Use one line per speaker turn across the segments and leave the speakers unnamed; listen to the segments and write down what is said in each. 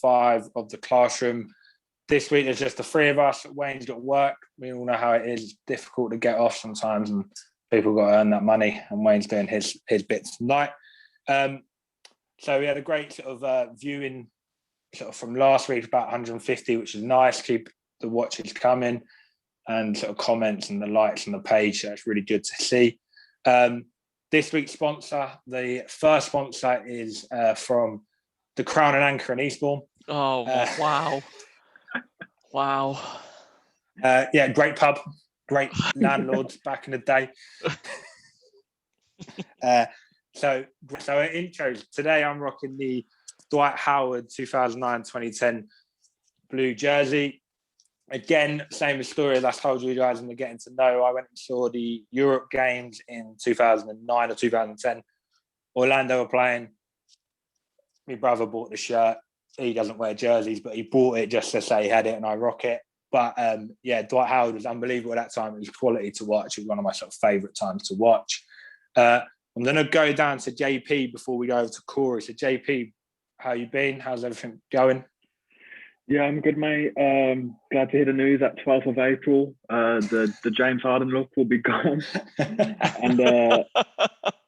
5 of the classroom. This week, there's just the 3 of us. Wayne's got work. We all know how it is. It's difficult to get off sometimes, and people got to earn that money, and Wayne's doing his bits tonight. So we had a great sort of viewing sort of from last week, about 150, which is nice. Keep the watches coming and sort of comments and the likes on the page. So it's really good to see. This week's sponsor, the first sponsor is from the Crown and Anchor in Eastbourne.
Oh, wow. Wow.
Yeah, great pub, great landlords back in the day. So intros. Today I'm rocking the Dwight Howard 2009-2010 blue jersey. Again, same story as I told you guys in the Getting to Know. I went and saw the Europe games in 2009 or 2010. Orlando were playing. My brother bought the shirt. He doesn't wear jerseys, but he bought it just to say he had it, and I rock it. But yeah, Dwight Howard was unbelievable at that time. It was quality to watch. It was one of my sort of favourite times to watch. I'm going to go down to JP before we go over to Corey. So JP, how you been? How's everything going?
Yeah, I'm good, mate. Glad to hear the news that 12th of April, the James Harden look will be gone. And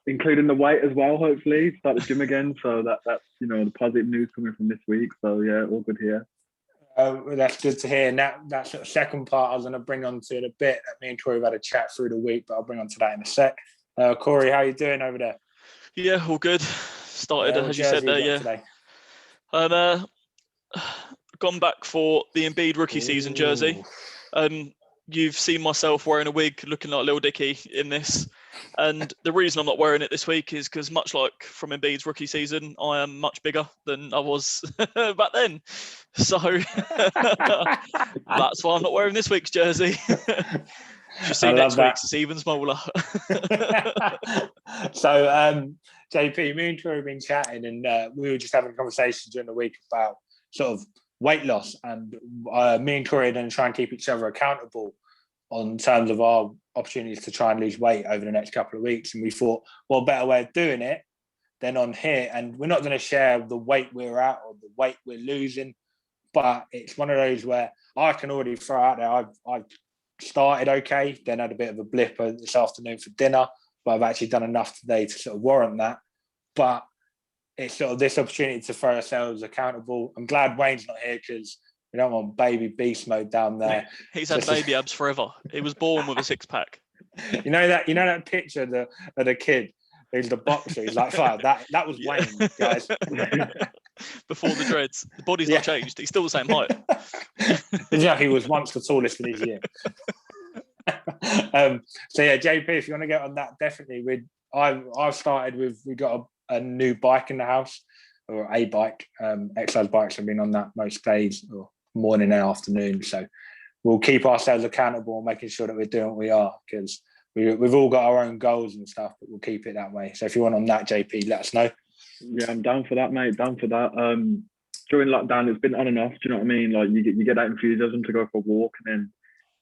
including the weight as well, hopefully. Start the gym again. So that's, the positive news coming from this week. So, yeah, all good here.
That's good to hear. And that sort of second part I was going to bring on to in a bit. Me and Corey have had a chat through the week, but I'll bring on to that in a sec. Corey, how are you doing over there?
Yeah, all good. Started, as you said there, yeah. Today? And gone back for the Embiid rookie season jersey. You've seen myself wearing a wig, looking like Lil Dicky in this. And the reason I'm not wearing it this week is because, much like from Embiid's rookie season, I am much bigger than I was back then. So that's why I'm not wearing this week's jersey. You'll see next week's it's even smaller.
So, JP, me and Troy have been chatting, and we were just having a conversation during the week about sort of weight loss, and me and Troy are going to try and keep each other accountable on terms of our opportunities to try and lose weight over the next couple of weeks. And we thought, what better way of doing it than on here? And we're not going to share the weight we're at or the weight we're losing, but it's one of those where I can already throw out there, I've started okay, then had a bit of a blip this afternoon for dinner, but I've actually done enough today to sort of warrant that. But it's sort of this opportunity to throw ourselves accountable. I'm glad Wayne's not here because we don't want baby beast mode down there.
He's had baby abs forever. He was born with a 6-pack.
You know that picture of the kid who's the boxer? He's like, "Fire, that was Wayne, guys."
Before the dreads, the body's not changed. He's still the same height.
Yeah, he was once the tallest in his year. So yeah, JP, if you want to get on that, definitely. I've started with, we got a new bike in the house, or a bike. Exercise bikes have been on that most days, or morning and afternoon. So we'll keep ourselves accountable and making sure that we're doing what we are, because we've all got our own goals and stuff, but we'll keep it that way. So if you want on that, JP, let us know.
Yeah, I'm down for that, mate. Down for that. During lockdown, it's been on and off. Do you know what I mean? Like you get that enthusiasm to go for a walk, and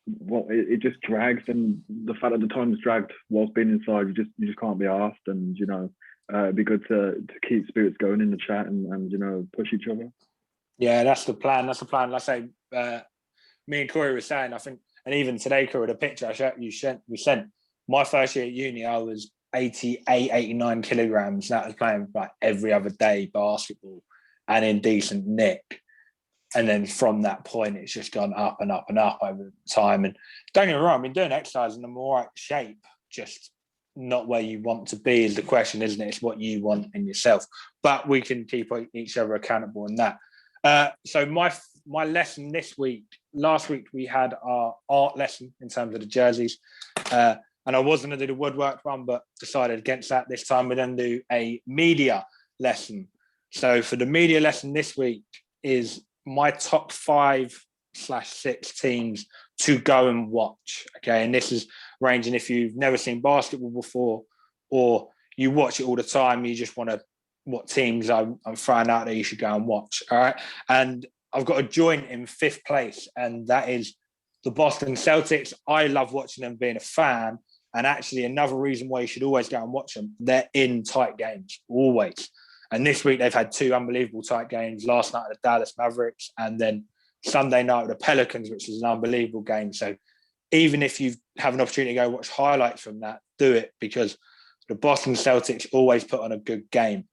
then it just drags. And the fact that the time's dragged whilst being inside, you just can't be asked. And it'd be good to keep spirits going in the chat and push each other.
Yeah, that's the plan. Like I say, me and Corey were saying, I think, and even today, Corey, the picture we sent. My first year at uni, I was 88, 89 kilograms. That was playing like every other day basketball and in decent nick. And then from that point, it's just gone up and up and up over time. And don't get me wrong, I've been doing exercise in the more right shape, just not where you want to be is the question, isn't it? It's what you want in yourself. But we can keep each other accountable in that. So my lesson this week, last week we had our art lesson in terms of the jerseys. And I was going to do the woodwork one, but decided against that. This time we're going to do a media lesson. So for the media lesson this week is my top 5/6 teams to go and watch. Okay. And this is ranging if you've never seen basketball before, or you watch it all the time, you just want to, what teams I'm throwing out there you should go and watch. All right. And I've got a joint in 5th place, and that is the Boston Celtics. I love watching them, being a fan. And actually another reason why you should always go and watch them, they're in tight games, always. And this week they've had 2 unbelievable tight games. Last night at the Dallas Mavericks, and then Sunday night with the Pelicans, which was an unbelievable game. So even if you have an opportunity to go watch highlights from that, do it, because the Boston Celtics always put on a good game.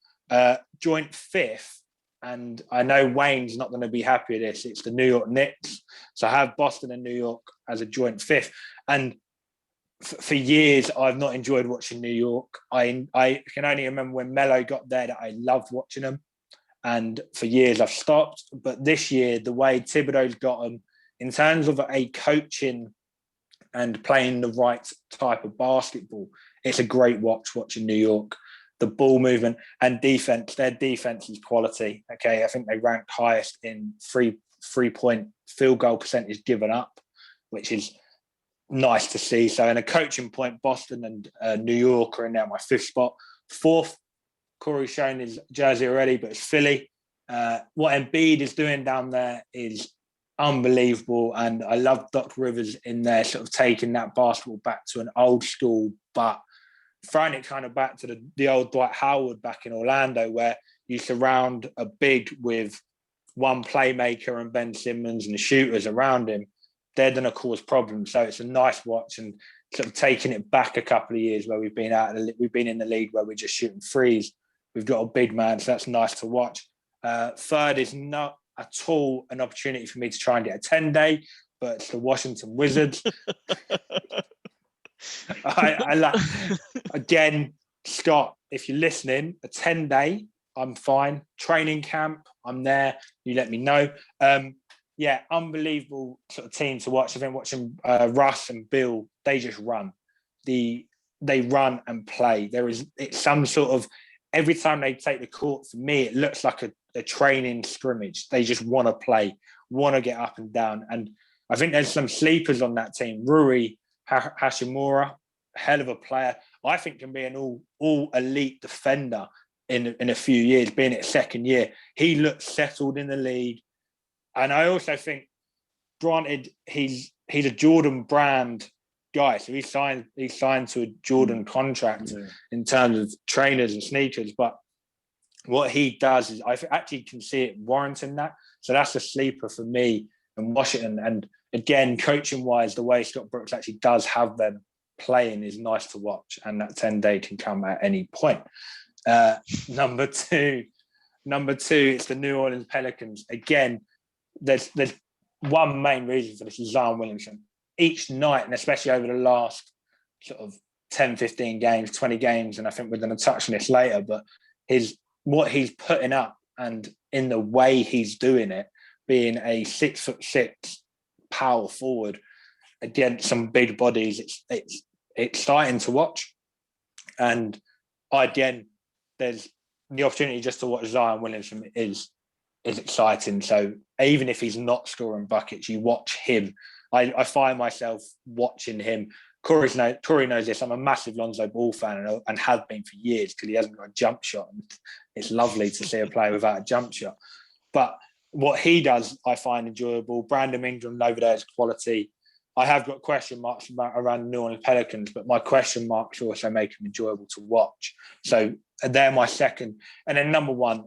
Joint 5th, and I know Wayne's not going to be happy with this, it's the New York Knicks. So I have Boston and New York as a joint 5th. And for years, I've not enjoyed watching New York. I can only remember when Melo got there that I loved watching them. And for years, I've stopped. But this year, the way Thibodeau's got them, in terms of a coaching and playing the right type of basketball, it's a great watching New York. The ball movement and defense, their defense is quality. Okay, I think they ranked highest in three-point field goal percentage given up, which is nice to see. So in a coaching point, Boston and New York are in there, my 5th spot. 4th, Corey's shown his jersey already, but it's Philly. What Embiid is doing down there is unbelievable. And I love Doc Rivers in there, sort of taking that basketball back to an old school, but throwing it kind of back to the old Dwight Howard back in Orlando, where you surround a big with one playmaker and Ben Simmons and the shooters around him. They're going to cause problems. So it's a nice watch, and sort of taking it back a couple of years where we've been in the league where we're just shooting threes. We've got a big man, so that's nice to watch. 3rd is not at all an opportunity for me to try and get a 10-day, but it's the Washington Wizards. I like, again, Scott, if you're listening, a 10-day, I'm fine. Training camp, I'm there. You let me know. Yeah, unbelievable sort of team to watch. I think watching Russ and Bill, they just run. They run and play. It's some sort of, every time they take the court, for me, it looks like a training scrimmage. They just want to play, want to get up and down. And I think there's some sleepers on that team. Rui Hashimura, hell of a player. I think can be an all elite defender in a few years, being its 2nd year. He looks settled in the league. And I also think, granted, he's a Jordan brand guy, so he's signed to a Jordan contract in terms of trainers and sneakers. But what he does is, I actually can see it warranting that. So that's a sleeper for me in Washington. And again, coaching wise, the way Scott Brooks actually does have them playing is nice to watch, and that 10-day can come at any point. Number two, it's the New Orleans Pelicans. Again, there's one main reason for this is Zion Williamson. Each night, and especially over the last sort of 10, 15 games, 20 games, and I think we're going to touch on this later, but what he's putting up and in the way he's doing it, being a 6'6" power forward against some big bodies, it's exciting to watch. And again, there's the opportunity just to watch Zion Williamson is exciting. So even if he's not scoring buckets, you watch him. I find myself watching him. Corey knows this. I'm a massive Lonzo Ball fan and have been for years because he hasn't got a jump shot. And it's lovely to see a player without a jump shot. But what he does, I find enjoyable. Brandon Ingram over there is quality. I have got question marks around the New Orleans Pelicans, but my question marks also make them enjoyable to watch. So they're my 2nd. And then number 1,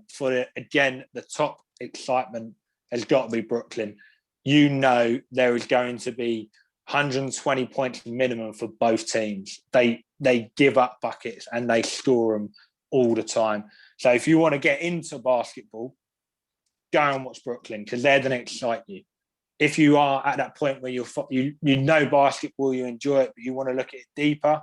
again, the top excitement has got to be Brooklyn. You know there is going to be 120 points minimum for both teams. They give up buckets and they score them all the time. So if you want to get into basketball, go and watch Brooklyn because they're going to excite you. If you are at that point where you know basketball, you enjoy it, but you want to look at it deeper,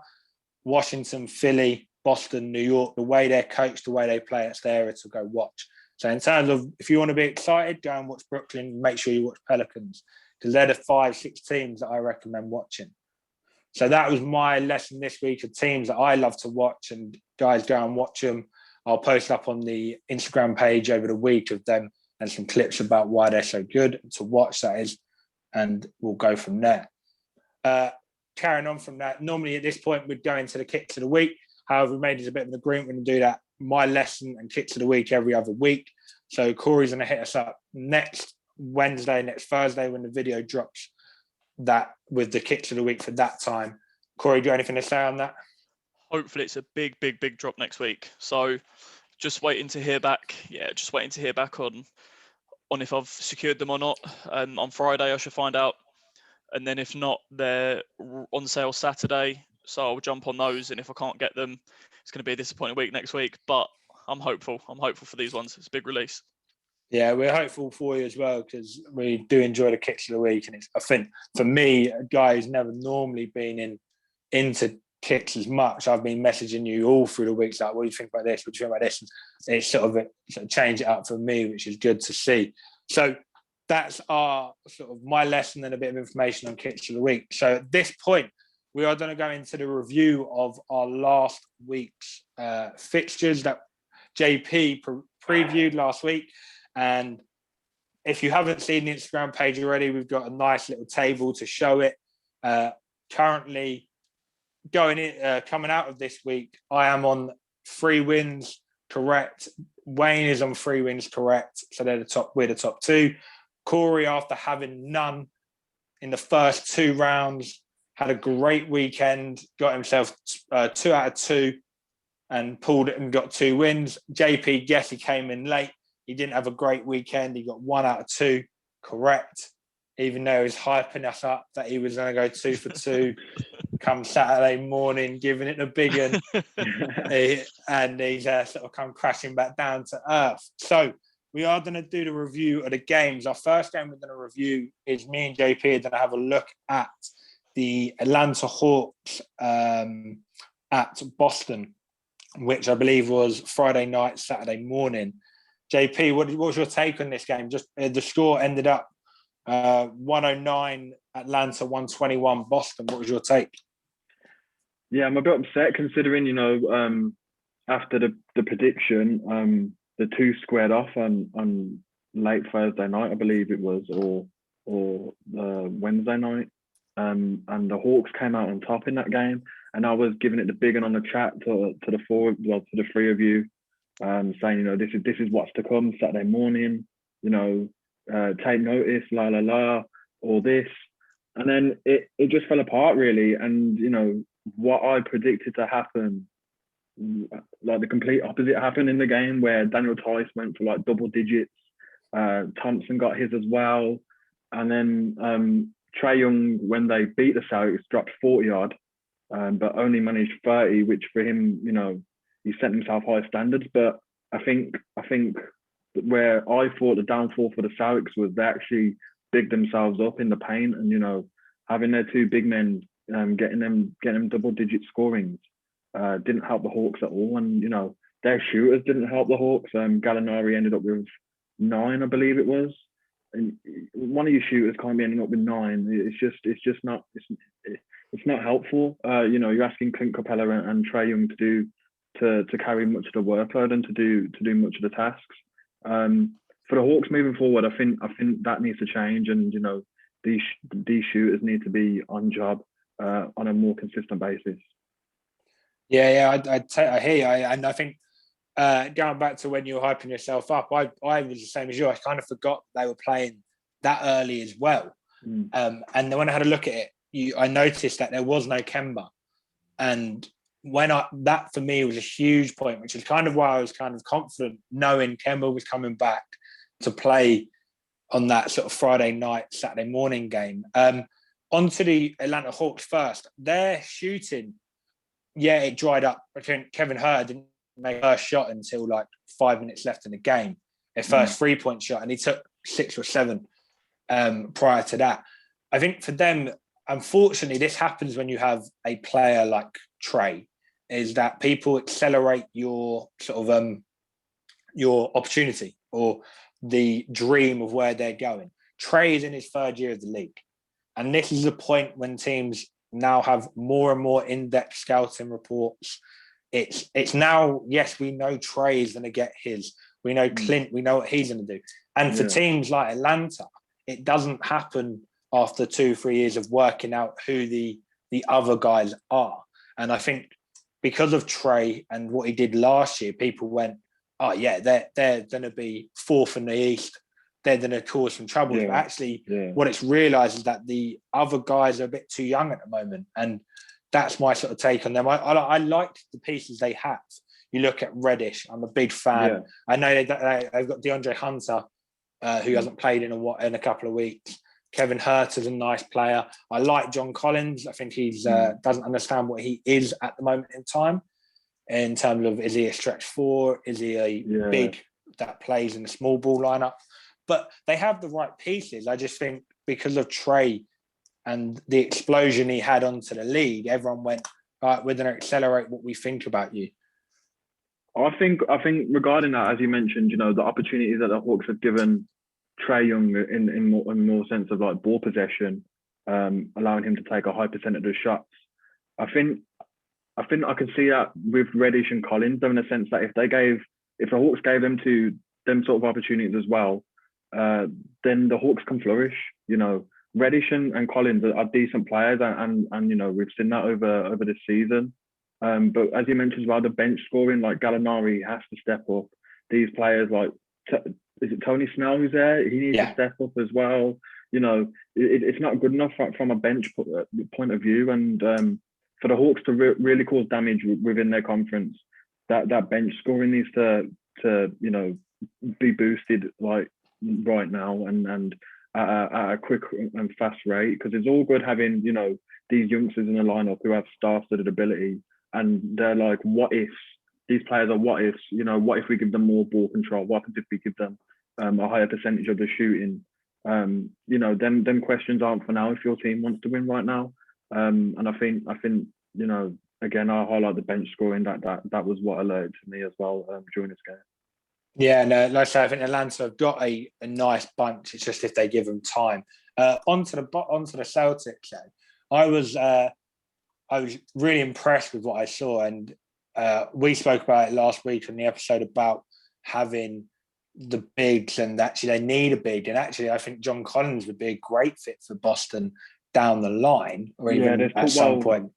Washington, Philly, Boston, New York, the way they're coached, the way they play, it's there to go watch. So in terms of, if you want to be excited, go and watch Brooklyn. Make sure you watch Pelicans because they're the 5-6 teams that I recommend watching. So that was my lesson this week of teams that I love to watch, and guys, go and watch them. I'll post up on the Instagram page over the week of them and some clips about why they're so good to watch, that is, and we'll go from there. Carrying on from that, normally at this point we'd go into the kicks of the week. However, we made it a bit of an agreement when we do that. My lesson and kicks of the week every other week. So Corey's going to hit us up next Thursday when the video drops, that with the kicks of the week for that time. Corey, do you have anything to say on that?
Hopefully it's a big drop next week. So just waiting to hear back. Yeah, just waiting to hear back on if I've secured them or not. On Friday, I should find out. And then if not, they're on sale Saturday. So I'll jump on those. And if I can't get them, it's going to be a disappointing week next week. But I'm hopeful. I'm hopeful for these ones. It's a big release.
Yeah, we're hopeful for you as well, because we do enjoy the kicks of the week. And it's, I think, for me, a guy who's never normally been into kicks as much, I've been messaging you all through the weeks like, what do you think about this? What do you think about this? And it's sort of change it up for me, which is good to see. So that's our sort of my lesson and a bit of information on kicks of the week. So at this point, we are going to go into the review of our last week's fixtures that JP previewed last week. And if you haven't seen the Instagram page already, we've got a nice little table to show it. Currently, coming out of this week, I am on 3 wins, correct. Wayne is on 3 wins, correct. So we're the top 2. Corey, after having none in the first 2 rounds, had a great weekend, got himself 2 out of 2 and pulled it and got 2 wins. JP, yes, he came in late. He didn't have a great weekend. He got 1 out of 2, correct. Even though he was hyping us up that he was going to go 2 for 2 come Saturday morning, giving it a big one. And he's sort of come crashing back down to earth. So we are going to do the review of the games. Our first game we're going to review is me and JP are going to have a look at the Atlanta Hawks at Boston, which I believe was Friday night, Saturday morning. JP, what was your take on this game? Just the score ended up 109 Atlanta, 121 Boston. What was your take?
Yeah, I'm a bit upset considering, after the prediction, the 2 squared off on late Thursday night, I believe it was, or Wednesday night. And the Hawks came out on top in that game. And I was giving it the big one on the chat to the 3 of you, saying, this is what's to come Saturday morning, take notice, all this. And then it just fell apart really. And, what I predicted to happen, like the complete opposite happened in the game, where Daniel Tice went for like double digits. Thompson got his as well. And then Trae Young, when they beat the Celtics, dropped 40 odd, but only managed 30, which for him, he set himself high standards. But I think where I thought the downfall for the Celtics was they actually bigged themselves up in the paint, and having their 2 big men getting them double digit scorings didn't help the Hawks at all. And their shooters didn't help the Hawks. Gallinari ended up with 9, I believe it was. And one of your shooters can't be ending up with 9. It's just not helpful. You're asking Clint Capella and Trae Young to carry much of the workload and to do much of the tasks. For the Hawks moving forward, I think that needs to change, and these shooters need to be on job on a more consistent basis.
Yeah, I hear you, and I think going back to when you were hyping yourself up, I was the same as you. I kind of forgot they were playing that early as well. And then when I had a look at it, I noticed that there was no Kemba, and that for me was a huge point, which is kind of why I was kind of confident knowing Kemba was coming back to play on that sort of Friday night, Saturday morning game. Onto the Atlanta Hawks first. Their shooting, yeah, it dried up. I think Kevin Hurd didn't make a first shot until like 5 minutes left in the game. Their first 3-point shot, and he took 6 or 7 prior to that. I think for them, unfortunately, this happens when you have a player like Trae, is that people accelerate your sort of your opportunity or the dream of where they're going. Trae is in his 3rd year of the league. And this is a point when teams now have more and more in-depth scouting reports. It's now, yes, we know Trae is going to get his. We know Clint, we know what he's going to do. And for teams like Atlanta, it doesn't happen after 2-3 years of working out who the other guys are. And I think because of Trae and what he did last year, people went, oh, yeah, they're going to be 4th in the East. They're going to cause some trouble. But actually, what it's realised is that the other guys are a bit too young at the moment. And that's my sort of take on them. I liked the pieces they have. You look at Reddish. I'm a big fan.
Yeah.
I know they've got DeAndre Hunter, who hasn't played in a couple of weeks. Kevin Hurt is a nice player. I like John Collins. I think he's doesn't understand what he is at the moment in time. In terms of, is he a stretch four? Is he a big that plays in the small ball lineup? But they have the right pieces. I just think because of Trey and the explosion he had onto the league, everyone went, all right, we're going to accelerate what we think about you.
I think regarding that, as you mentioned, the opportunities that the Hawks have given Trae Young in more sense of like ball possession, allowing him to take a high percentage of shots. I think I can see that with Reddish and Collins, though, in a sense that if the Hawks gave them sort of opportunities as well, then the Hawks can flourish. Reddish and Collins are decent players, and we've seen that over this season. But as you mentioned as well, the bench scoring, like Gallinari has to step up. These players like, is it Tony Snell who's there? He needs to step up as well. It's not good enough from a bench point of view. And for the Hawks to really cause damage within their conference, that bench scoring needs to be boosted like right now and at a quick and fast rate, because it's all good having these youngsters in the lineup who have star-studded ability, and they're like what ifs. These players are what ifs. What if we give them more ball control? What happens if we give them a higher percentage of the shooting? Them questions aren't for now if your team wants to win right now. And I think again, I highlight the bench scoring. That was what alerted to me as well during this game.
Yeah, no, like I say, I think Atlanta have got a nice bunch. It's just if they give them time. Onto the Celtics, though. I was really impressed with what I saw, and we spoke about it last week on the episode about having the bigs, and actually they need a big. And actually, I think John Collins would be a great fit for Boston down the line, or even at some point.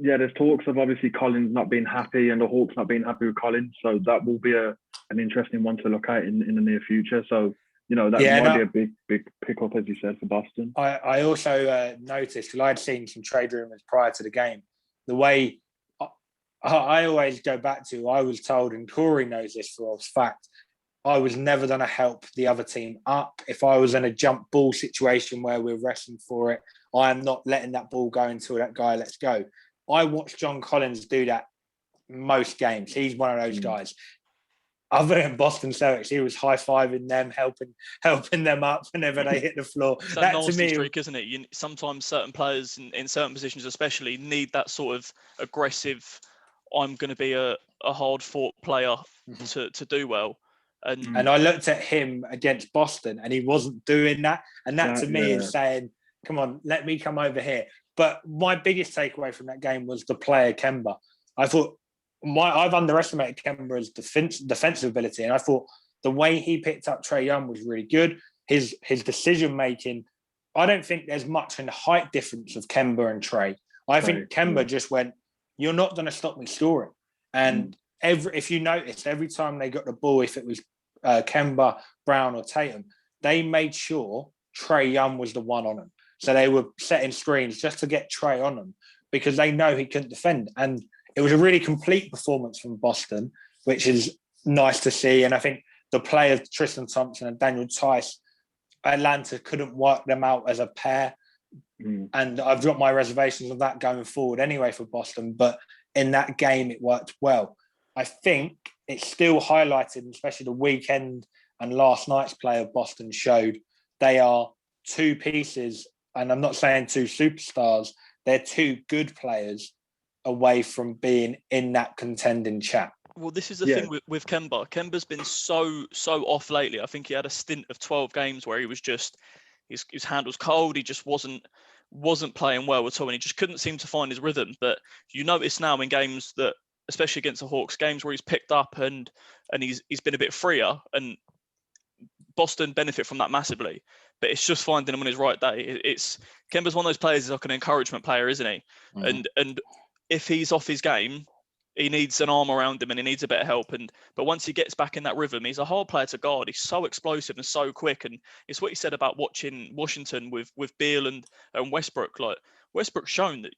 Yeah, there's talks of obviously Collins not being happy and the Hawks not being happy with Collins, so that will be an interesting one to look at in the near future. So that might be a big pickup, as you said, for Boston.
I also noticed, because I'd seen some trade rumors prior to the game, the way I always go back to, I was told, and Corey knows this for a fact, I was never going to help the other team up. If I was in a jump ball situation where we're wrestling for it, I am not letting that ball go until that guy lets go. I watched John Collins do that most games. He's one of those guys. Other than Boston Celtics, he was high-fiving them, helping them up whenever they hit the floor.
It's that nasty to me, streak, isn't it? Sometimes certain players in certain positions especially need that sort of aggressive, I'm going to be a hard-fought player to do well. And
I looked at him against Boston, and he wasn't doing that. And that to me is saying, come on, let me come over here. But my biggest takeaway from that game was the player Kemba. I thought I've underestimated Kemba's defensive ability, and I thought the way he picked up Trae Young was really good. His decision making, I don't think there's much in the height difference of Kemba and Trae. I think Kemba just went, "You're not going to stop me scoring." And if you noticed, every time they got the ball, if it was Kemba, Brown, or Tatum, they made sure Trae Young was the one on them. So they were setting screens just to get Trae on them because they know he couldn't defend. And it was a really complete performance from Boston, which is nice to see. And I think the players, Tristan Thompson and Daniel Tice, Atlanta couldn't work them out as a pair. And I've got my reservations of that going forward anyway for Boston. But in that game, it worked well. I think it still highlighted, especially the weekend and last night's play of Boston showed they are two pieces, and I'm not saying two superstars, they're two good players away from being in that contending chat.
Well, this is the thing with Kemba. Kemba's been so off lately. I think he had a stint of 12 games where he was just, his hand was cold. He just wasn't playing well at all, and he just couldn't seem to find his rhythm. But you notice now in games that, especially against the Hawks, games where he's picked up and he's been a bit freer, and Boston benefit from that massively. But it's just finding him on his right day. Kemba's one of those players who's like an encouragement player, isn't he? And if he's off his game, he needs an arm around him and he needs a bit of help. But once he gets back in that rhythm, he's a hard player to guard. He's so explosive and so quick. And it's what he said about watching Washington with Beal and Westbrook. Like, Westbrook's shown that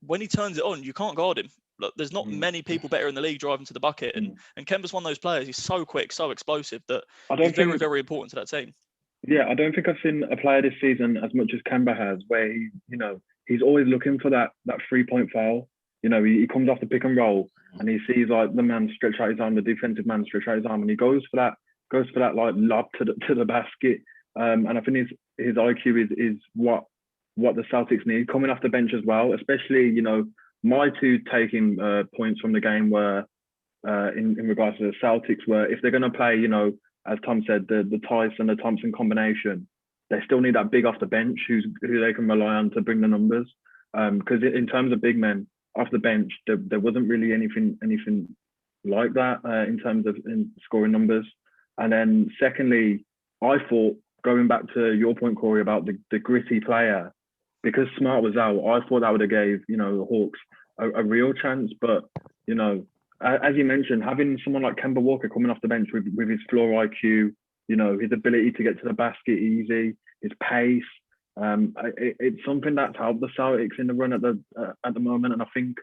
when he turns it on, you can't guard him. Look, there's not many people better in the league driving to the bucket, and Kemba's one of those players. He's so quick, so explosive that he's very, very important to that team.
Yeah, I don't think I've seen a player this season as much as Kemba has, where he's always looking for that 3-point foul. He comes off the pick and roll and he sees like the man stretch out his arm, the defensive man stretch out his arm, and he goes for that like lob to the basket. And I think his IQ is what the Celtics need coming off the bench as well. Especially, my two taking points from the game were in regards to the Celtics were, if they're going to play, as Tom said, the Tice and the Thompson combination, they still need that big off the bench who they can rely on to bring the numbers. Because in terms of big men off the bench, there wasn't really anything like that in terms of scoring numbers. And then secondly, I thought, going back to your point, Corey, about the gritty player, because Smart was out, I thought that would have gave the Hawks a real chance. But as you mentioned, having someone like Kemba Walker coming off the bench with his floor IQ, his ability to get to the basket easy, his pace, it's something that's helped the Celtics in the run at the moment. And I think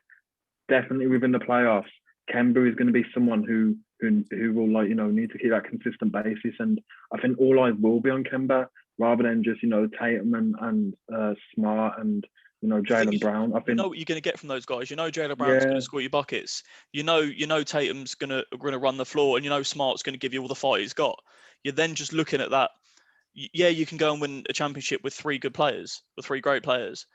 definitely within the playoffs, Kemba is going to be someone who will need to keep that consistent basis. And I think all eyes will be on Kemba rather than just Tatum and Smart and Jaylen Brown. I think
what you're going to get from those guys. Jaylen Brown's going to score you buckets. Tatum's going to run the floor, and Smart's going to give you all the fight he's got. You're then just looking at that. Yeah, you can go and win a championship with three good players, with three great players,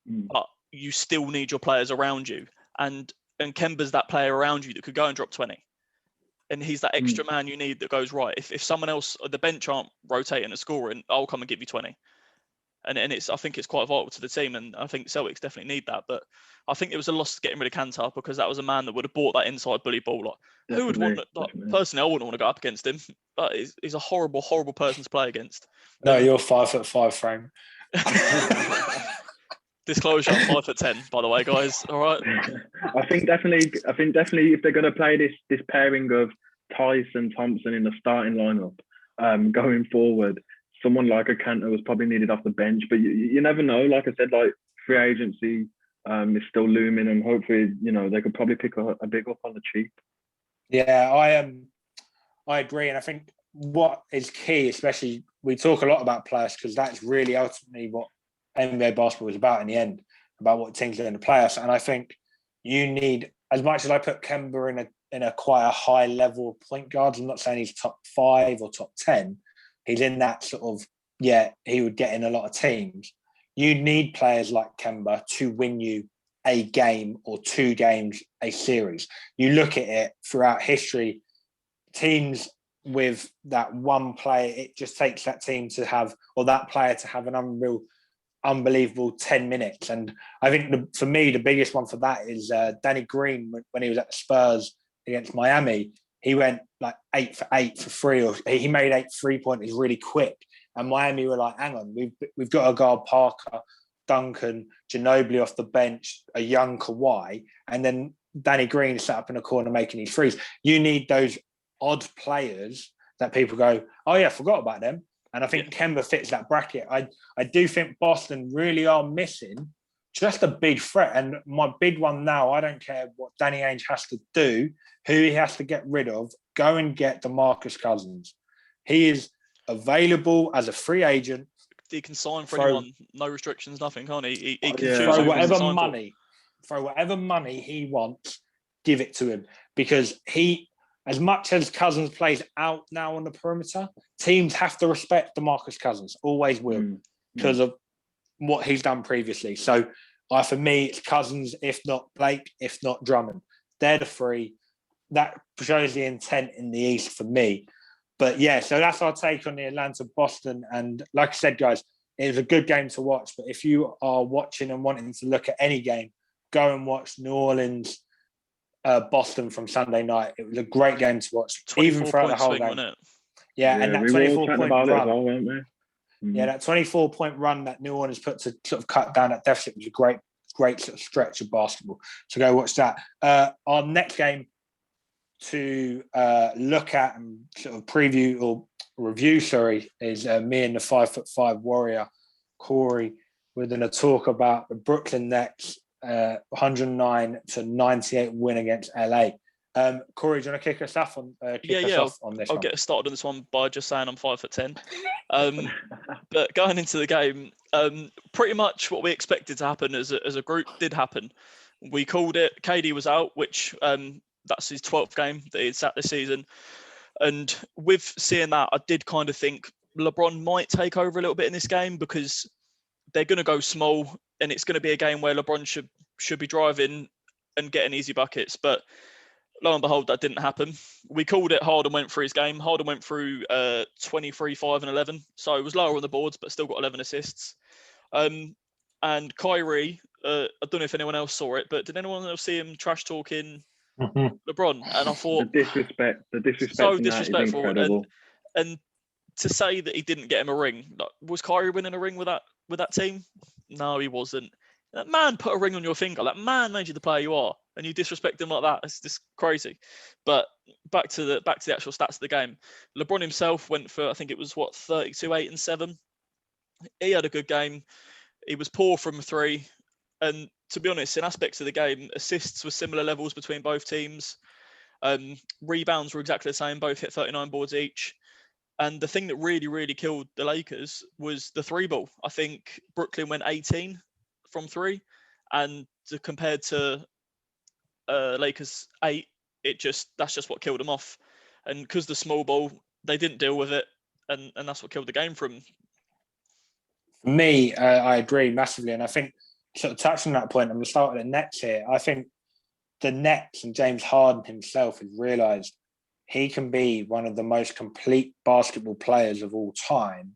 but you still need your players around you. And Kemba's that player around you that could go and drop 20. And he's that extra man you need that goes, right, if someone else at the bench aren't rotating and scoring, I'll come and give you 20. And I think it's quite vital to the team, and I think Celtics definitely need that. But I think it was a loss getting rid of Kanter, because that was a man that would have bought that inside bully ball. Who would want that? Personally, I wouldn't want to go up against him. But he's a horrible, horrible person to play against.
No, you're 5'5" frame.
Disclosure, I'm 5'10", by the way, guys. All right.
I think definitely if they're going to play this pairing of Tice and Thompson in the starting lineup going forward, someone like a Kanter was probably needed off the bench. But you never know. Like I said, like free agency is still looming, and hopefully they could probably pick a big up on the cheap.
Yeah, I agree, and I think what is key, especially we talk a lot about playoffs because that's really ultimately what NBA basketball is about in the end, about what teams do in the playoffs. And I think you need, as much as I put Kemba in a quite a high level of point guards, I'm not saying he's top 5 or top 10. He's in that sort of, he would get in a lot of teams. You need players like Kemba to win you a game or 2 games, a series. You look at it throughout history, teams with that one player, it just takes that team to have, or that player to have an unbelievable 10 minutes. And I think for me, the biggest one for that is Danny Green when he was at the Spurs against Miami. He went like 8 for 8 for 3, or he made 8 3-pointers really quick. And Miami were like, hang on, we've got to guard Parker, Duncan, Ginobili off the bench, a young Kawhi, and then Danny Green sat up in a corner making these threes. You need those odd players that people go, oh yeah, forgot about them. And I think Kemba fits that bracket. I do think Boston really are missing just a big threat. And my big one now, I don't care what Danny Ainge has to do, who he has to get rid of, go and get DeMarcus Cousins. He is available as a free agent.
He can sign for anyone, no restrictions, nothing, can't he? He can choose
throw whatever money he wants, give it to him. Because as much as Cousins plays out now on the perimeter, teams have to respect DeMarcus Cousins, always will, because of what he's done previously. So for me, it's Cousins, if not Blake, if not Drummond. They're the 3. That shows the intent in the East for me. But yeah, so that's our take on the Atlanta-Boston. And like I said, guys, it was a good game to watch. But if you are watching and wanting to look at any game, go and watch New Orleans, Boston from Sunday night. It was a great game to watch, even throughout the whole game. Yeah, and that 24-point run.
Well, weren't we?
Yeah, that 24-point run that New Orleans put to sort of cut down that deficit was a great sort of stretch of basketball. So go watch that. Our next game to look at and sort of preview or review, is me and the 5'5" warrior, Corey. We're going to talk about the Brooklyn Nets 109-98 win against LA. Corey, do you want to kick us off on this?
I'll get us started on this one by just saying I'm 5'10". But going into the game, pretty much what we expected to happen as a group did happen. We called it. KD was out, which that's his 12th game that he'd sat this season. And with seeing that, I did kind of think LeBron might take over a little bit in this game because they're going to go small, and it's going to be a game where LeBron should be driving and getting easy buckets. But lo and behold, that didn't happen. We called it. Harden went through his game. Harden went through 23, 5, and 11. So it was lower on the boards, but still got 11 assists. And Kyrie, I don't know if anyone else saw it, but did anyone else see him trash talking LeBron? And I thought
the disrespect
so disrespectful. And to say that he didn't get him a ring, like, was Kyrie winning a ring with that team? No, he wasn't. That man put a ring on your finger. That man made you the player you are, and you disrespect him like that. It's just crazy. But back to the actual stats of the game. LeBron himself went for, I think it was 32, 8, and 7. He had a good game. He was poor from 3, and to be honest, in aspects of the game, assists were similar levels between both teams. Rebounds were exactly the same. Both hit 39 boards each. And the thing that really, really killed the Lakers was the 3-ball. I think Brooklyn went 18 from 3, and compared to Lakers 8, that's just what killed them off. And because the small ball, they didn't deal with it, and that's what killed the game for them.
For me, I agree massively, and I think sort of touching on that point, I'm going to start with the Nets here. I think the Nets and James Harden himself has realised he can be one of the most complete basketball players of all time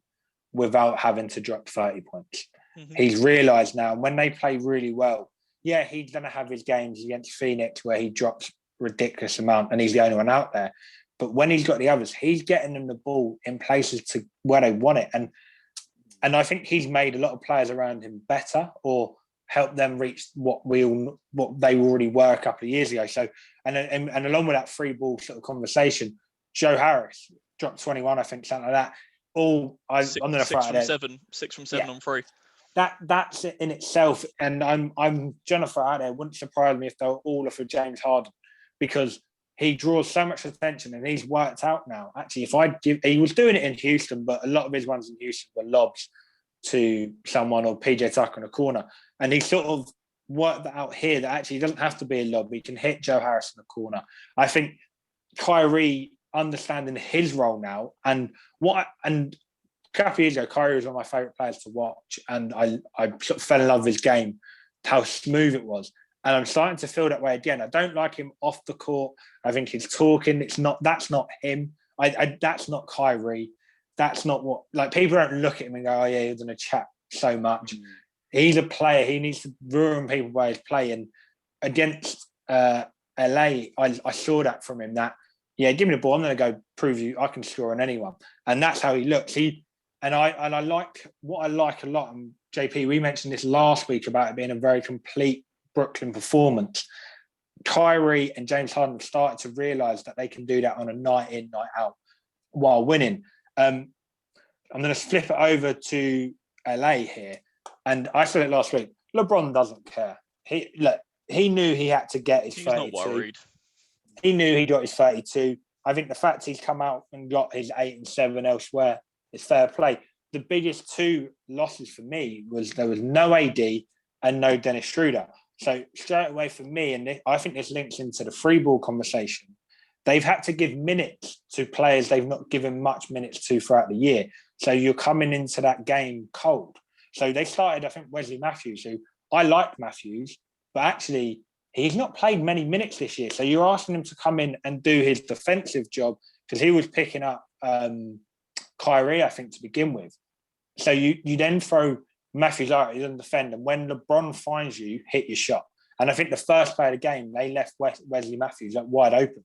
without having to drop 30 points. Mm-hmm. He's realised now, when they play really well, yeah, he's going to have his games against Phoenix where he drops ridiculous amount and he's the only one out there. But when he's got the others, he's getting them the ball in places to where they want it. And I think he's made a lot of players around him better or helped them reach what they already were a couple of years ago. So, and along with that 3-ball sort of conversation, Joe Harris dropped 21, I think, something like that. I'm going to throw it out.
6 from 7 on 3.
That's it in itself, and I'm Jennifer out there. It wouldn't surprise me if they were all for James Harden, because he draws so much attention and he's worked out now. Actually, he was doing it in Houston, but a lot of his ones in Houston were lobs to someone or PJ Tucker in a corner, and he sort of worked that out here that actually doesn't have to be a lob. He can hit Joe Harris in the corner. I think Kyrie understanding his role now and a couple of years ago, Kyrie was one of my favourite players to watch, and I sort of fell in love with his game, how smooth it was. And I'm starting to feel that way again. I don't like him off the court. I think he's talking. That's not him. That's not Kyrie. That's not what, like, people don't look at him and go, oh yeah, he's going to chat so much. He's a player. He needs to ruin people by his play. And against LA, I saw that from him, that, yeah, give me the ball. I'm going to go prove you I can score on anyone. And that's how he looks. I like what I like a lot. And JP, we mentioned this last week about it being a very complete Brooklyn performance. Kyrie and James Harden have started to realise that they can do that on a night in, night out while winning. I'm going to flip it over to LA here. And I said it last week. LeBron doesn't care. He knew he had to get his 32.
He's not worried.
He knew he got his 32. I think the fact he's come out and got his 8 and 7 elsewhere is fair play. The biggest 2 losses for me was there was no AD and no Dennis Schroeder. So straight away for me, and I think this links into the 3-ball conversation, they've had to give minutes to players they've not given much minutes to throughout the year. So you're coming into that game cold. So they started, I think, Wesley Matthews, who I like Matthews, but actually he's not played many minutes this year. So you're asking him to come in and do his defensive job, because he was picking up Kyrie, I think, to begin with. So you then throw Matthews out, he doesn't defend, and when LeBron finds you, hit your shot. And I think the first play of the game, they left Wesley Matthews wide open,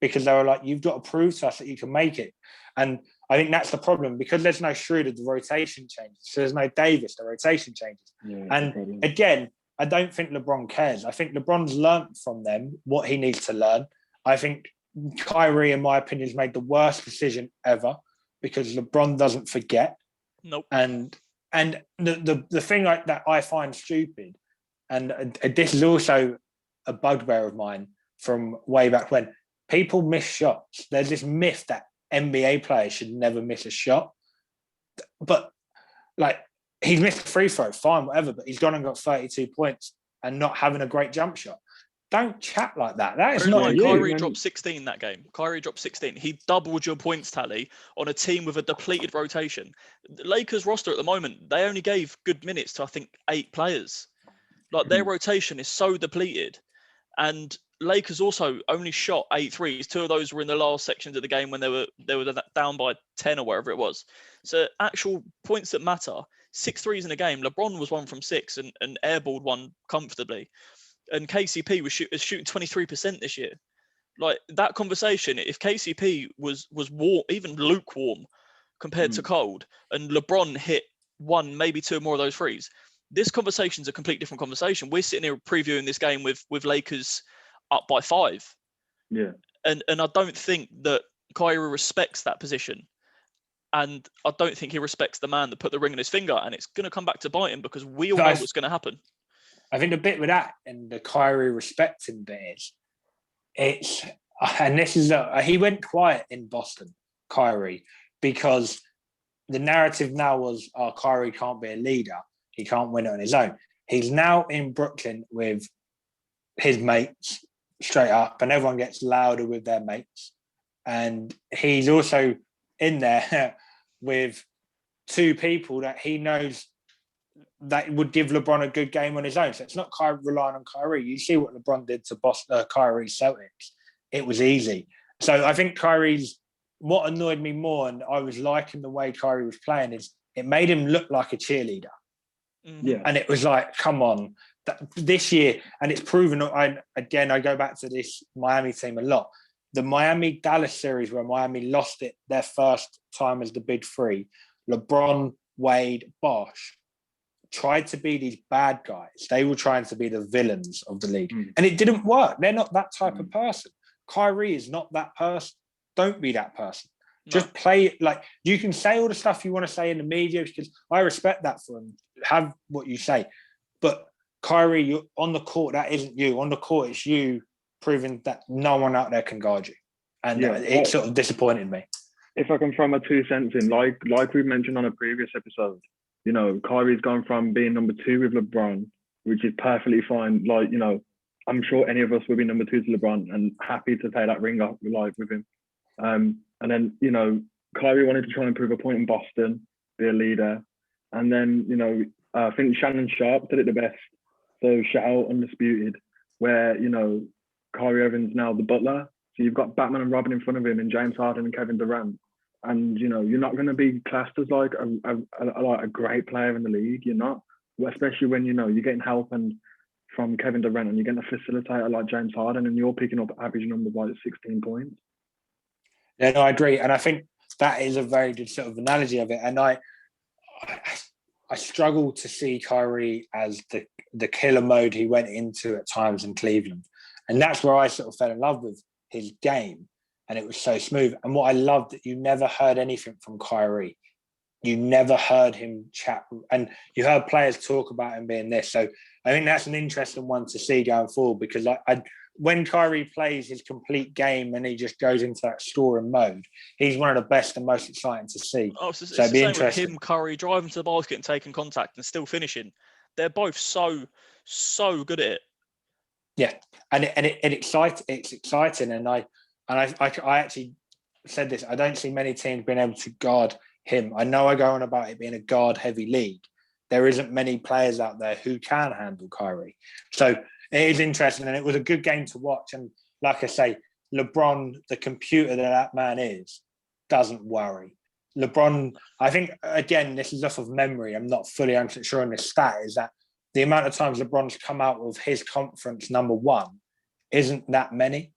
because they were like, you've got to prove to us that you can make it. And I think that's the problem, because there's no Schroeder, the rotation changes. So there's no Davis, the rotation changes. Yeah, and again, I don't think LeBron cares. I think LeBron's learnt from them what he needs to learn. I think Kyrie, in my opinion, has made the worst decision ever, because LeBron doesn't forget.
Nope.
And the thing that I find stupid and this is also a bugbear of mine from way back when. People miss shots. There's this myth that NBA players should never miss a shot. But, like, he's missed a free throw, fine, whatever, but he's gone and got 32 points and not having a great jump shot. Don't chat like that. That is not you.
Kyrie dropped 16 that game. Kyrie dropped 16. He doubled your points tally on a team with a depleted rotation. The Lakers roster at the moment, they only gave good minutes to, I think, 8 players. Like, their rotation is so depleted. And Lakers also only shot 8 threes. 2 of those were in the last sections of the game when they were down by 10 or wherever it was. So actual points that matter. 6 threes in a game. LeBron was 1 from 6 and airballed 1 comfortably. And KCP was shooting 23% this year. Like, that conversation, if KCP was warm, even lukewarm compared to cold, and LeBron hit 1, maybe 2 more of those threes, this conversation's a complete different conversation. We're sitting here previewing this game with Lakers up by 5.
Yeah.
And I don't think that Kyrie respects that position. And I don't think he respects the man that put the ring on his finger. And it's going to come back to bite him because we all know what's going to happen.
I think the bit with that and the Kyrie respecting bit is, and this is, he went quiet in Boston, Kyrie, because the narrative now was, Kyrie can't be a leader. He can't win it on his own. He's now in Brooklyn with his mates straight up, and everyone gets louder with their mates. And he's also in there with 2 people that he knows that would give LeBron a good game on his own. So it's not relying on Kyrie. You see what LeBron did to Boston, Kyrie's Celtics. It was easy. So I think what annoyed me more, and I was liking the way Kyrie was playing, is it made him look like a cheerleader.
Yeah.
And it was like, come on, this year, and it's proven, I go back to this Miami team a lot. The Miami-Dallas series where Miami lost it their first time as the big 3, LeBron, Wade, Bosh tried to be these bad guys. They were trying to be the villains of the league. And it didn't work. They're not that type of person. Kyrie is not that person. Don't be that person. No. Just play, like, you can say all the stuff you want to say in the media, because I respect that for him. Have what you say. But Kyrie, you're on the court, that isn't you. On the court, it's you proving that no one out there can guard you. And it sort of disappointed me.
If I can throw my 2 cents in, like we mentioned on a previous episode, you know, Kyrie's gone from being number 2 with LeBron, which is perfectly fine. Like, you know, I'm sure any of us would be number 2 to LeBron and happy to take that ring off with him. And then, you know, Kyrie wanted to try and prove a point in Boston, be a leader. And then, you know, I think Shannon Sharp did it the best. So shout out Undisputed, where, you know, Kyrie Irving's now the butler. So you've got Batman and Robin in front of him and James Harden and Kevin Durant. And, you know, you're not going to be classed as like a great player in the league. You're not, especially when, you know, you're getting help from Kevin Durant and you're getting a facilitator like James Harden and you're picking up average numbers like 16 points.
Yeah, no, I agree. And I think that is a very good sort of analogy of it. And I struggle to see Kyrie as the killer mode he went into at times in Cleveland. And that's where I sort of fell in love with his game. And it was so smooth. And what I loved, that you never heard anything from Kyrie. You never heard him chat. And you heard players talk about him being this. So I think that's an interesting one to see going forward, because when Kyrie plays his complete game and he just goes into that scoring mode, he's one of the best and most exciting to see.
Oh, so it'd be interesting. With him, Curry, driving to the basket and taking contact and still finishing. They're both so good at it.
Yeah, it's exciting, and I actually said this. I don't see many teams being able to guard him. I know I go on about it being a guard-heavy league. There isn't many players out there who can handle Kyrie. So it is interesting, and it was a good game to watch. And like I say, LeBron, the computer that man is, doesn't worry. LeBron, I think, again, this is off of memory. I'm not fully 100% sure on this stat, is that the amount of times LeBron's come out with his conference number 1 isn't that many.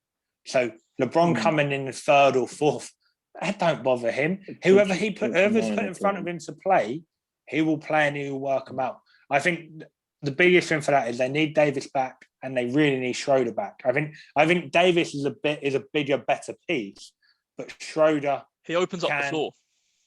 So LeBron coming in 3rd or 4th, that don't bother him. Whoever's put in front of him to play, he will play and he will work them out. I think the biggest thing for that is they need Davis back and they really need Schroeder back. I think Davis is a bigger, better piece, but Schroeder,
he opens up the floor.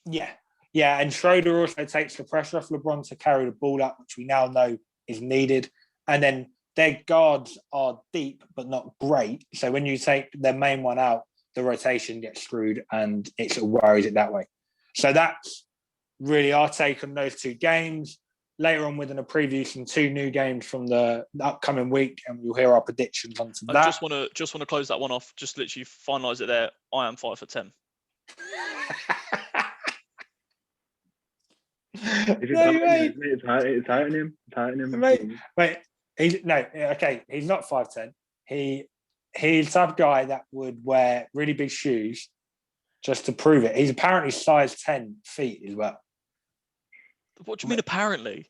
Yeah, and Schroeder also takes the pressure off LeBron to carry the ball up, which we now know is needed. and then their guards are deep but not great. So when you take their main one out, the rotation gets screwed, and it sort of worries it that way. So that's really our take on those two games. Later on, we're going to preview some 2 new games from the upcoming week, and you'll hear our predictions onto that.
I just want to close that one off. Just literally finalise it there. I am 5 for 10.
It's hurting him. It's hurting him.
Mate, he's not 5'10". He's the type of guy that would wear really big shoes just to prove it. He's apparently size 10 feet as well.
What do you mean apparently?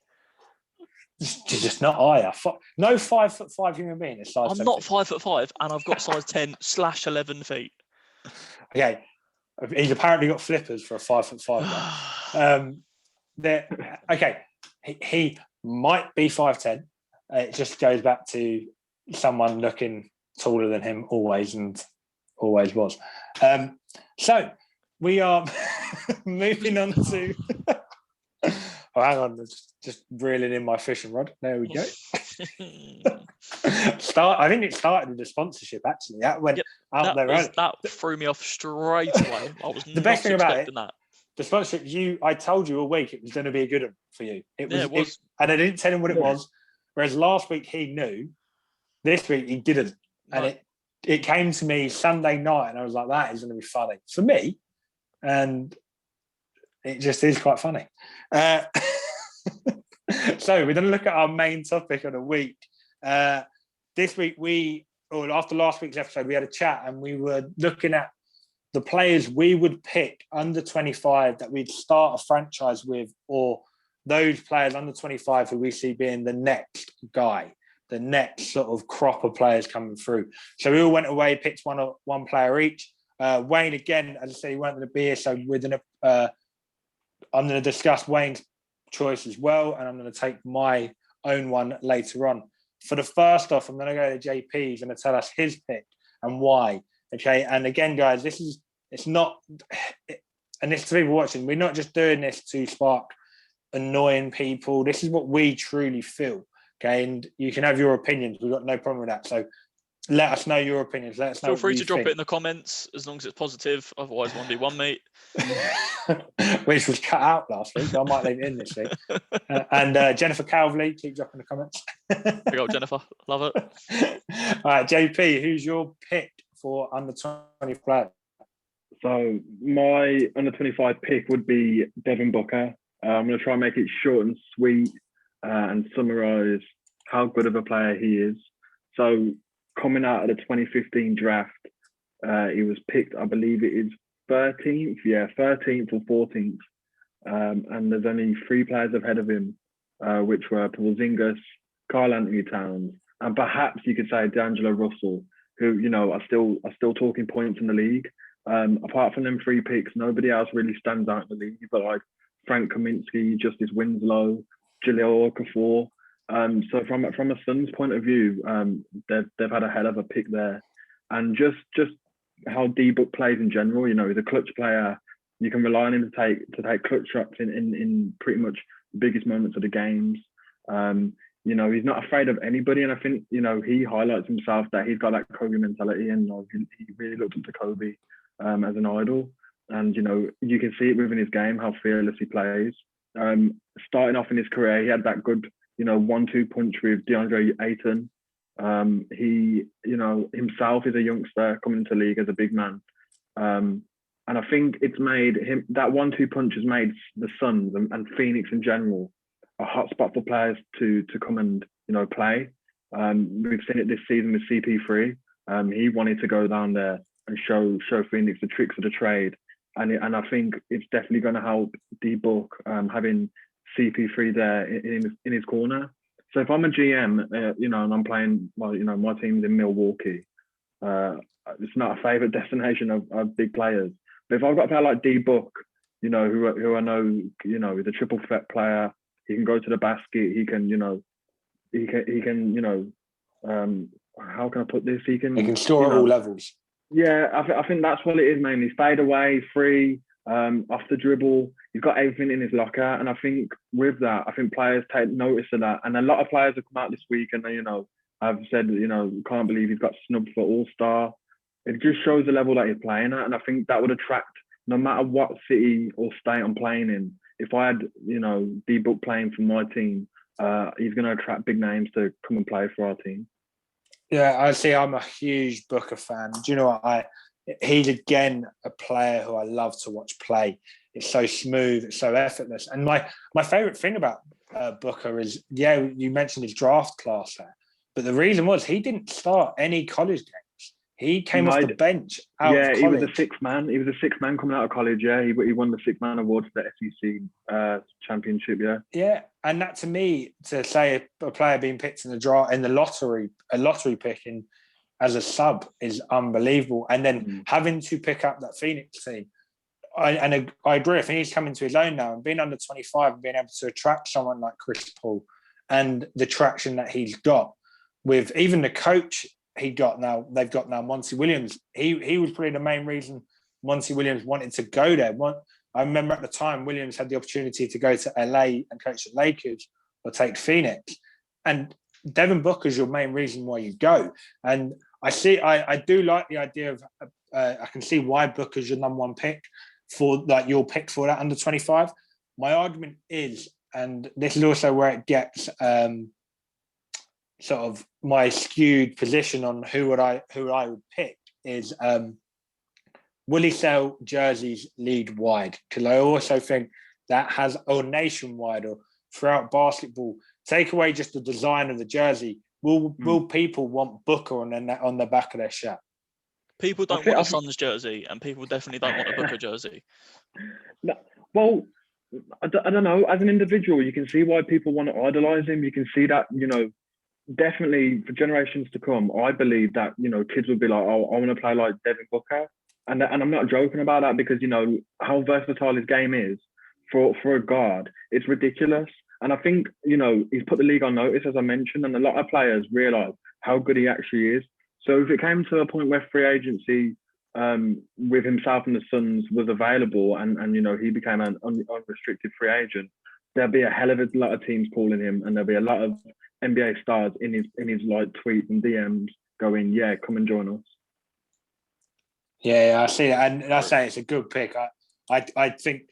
Just not higher. No 5'5" human being is size 10.
I'm not 5'5", and I've got size 10/11 feet.
Okay, he's apparently got flippers for a 5'5" guy. Okay, he might be 5'10". It just goes back to someone looking taller than him always was. So we are moving on to. Oh, hang on, just reeling in my fishing rod. There we go. I think it started with the sponsorship. Actually, that went out there.
That threw me off straight away. I was
the best thing about it.
That.
The sponsorship, I told you all week it was going to be a good one for you. It was. And I didn't tell him what it was. Whereas last week he knew, this week he didn't. And it came to me Sunday night, and I was like, that is going to be funny for me. And it just is quite funny. So we're going to look at our main topic of the week. This week, after last week's episode, we had a chat, and we were looking at the players we would pick under 25 that we'd start a franchise with, or those players under 25 who we see being the next guy, the next sort of crop of players coming through. So we all went away, picked one player each. Wayne, again, as I said, he won't going to be here, so I'm going to discuss Wayne's choice as well, and I'm going to take my own one later on. For the first off, I'm going to go to JP. He's going to tell us his pick and why. Okay, and again, guys, it's not, and this to people watching, we're not just doing this to spark annoying people. This is what we truly feel. Okay, and you can have your opinions. We've got no problem with that. So let us know your opinions. Let us know.
Feel free to drop it in the comments as long as it's positive. Otherwise, 1v1, mate.
Which was cut out last week. I might leave it in this week. And Jennifer Calvley, keep dropping the comments.
Big old Jennifer. Love it.
All right, JP, who's your pick for under 20 players?
So my under 25 pick would be Devin Booker. I'm going to try and make it short and sweet and summarise how good of a player he is. So coming out of the 2015 draft, he was picked, I believe it is 13th, 13th or 14th. And there's only 3 players ahead of him, which were Porzingis, Karl Anthony Towns, and perhaps you could say D'Angelo Russell, who, you know, are still talking points in the league. Apart from them 3 picks, nobody else really stands out in the league, but like Frank Kaminsky, Justice Winslow, Jahlil Okafor. So from a Suns point of view, they've had a hell of a pick there, and just how D-Book plays in general. You know, he's a clutch player. You can rely on him to take clutch shots in pretty much the biggest moments of the games. You know, he's not afraid of anybody, and I think, you know, he highlights himself that he's got that Kobe mentality, and he really looked up to Kobe as an idol. And, you know, you can see it within his game, how fearless he plays. Starting off in his career, he had that good, you know, 1-2 punch with DeAndre Ayton. He, you know, himself is a youngster coming into the league as a big man. And I think it's made him, that 1-2 punch has made the Suns and Phoenix in general a hotspot for players to come and, you know, play. We've seen it this season with CP3. He wanted to go down there and show Phoenix the tricks of the trade. And I think it's definitely going to help D-Book having CP3 there in his corner. So if I'm a GM, you know, and I'm playing, well, you know, my team's in Milwaukee, it's not a favourite destination of big players. But if I've got a player like D-Book, you know, who I know, you know, is a triple threat player, he can go to the basket, he can, you know, how can I put this? He can
score at all levels.
Yeah, I think that's what it is mainly. Fade away, free, off the dribble. He's got everything in his locker. And I think with that, I think players take notice of that. And a lot of players have come out this week and, have said, can't believe he's got snubbed for All-Star. It just shows the level that he's playing at. And I think that would attract, no matter what city or state I'm playing in, if I had, D-Book playing for my team, he's going to attract big names to come and play for our team.
Yeah, I see. I'm a huge Booker fan. Do you know what? He's again a player who I love to watch play. It's so smooth, it's so effortless. And my favourite thing about Booker is, you mentioned his draft class there, but the reason was he didn't start any college games. He came off the bench out of college.
He was a sixth man. He was a sixth man coming out of college. Yeah, he won the sixth man award for the SEC championship. Yeah.
Yeah, and that to me, to say a player being picked in the draft in the lottery, a lottery picking as a sub is unbelievable. And then having to pick up that Phoenix team, I agree. I think he's coming to his own now, and being under 25 and being able to attract someone like Chris Paul and the traction that he's got with even the coach. They've got now Monty Williams. He was probably the main reason Monty Williams wanted to go there. I remember at the time Williams had the opportunity to go to LA and coach the Lakers or take Phoenix. And Devin Booker is your main reason why you go. And I do like the idea of I can see why Booker's your number one pick for your pick for that under 25. My argument is, and this is also where it gets sort of my skewed position on who I would pick is will he sell jerseys league wide? Because I also think that has, or nationwide or throughout basketball, take away just the design of the jersey. Will people want Booker on the back of their shirt?
People don't want a Suns jersey, and people definitely don't want a Booker jersey.
No, well, I don't know. As an individual, you can see why people want to idolize him. You can see that, definitely for generations to come, I believe that, kids would be like, oh, I want to play like Devin Booker. And I'm not joking about that because, how versatile his game is for a guard. It's ridiculous. And I think, he's put the league on notice, as I mentioned, and a lot of players realise how good he actually is. So if it came to a point where free agency with himself and the Suns was available and he became an unrestricted free agent, there'd be a hell of a lot of teams calling him, and there'll be a lot of NBA stars in his tweets and DMs going, yeah, come and join us.
Yeah, I see that, and I say it's a good pick. I think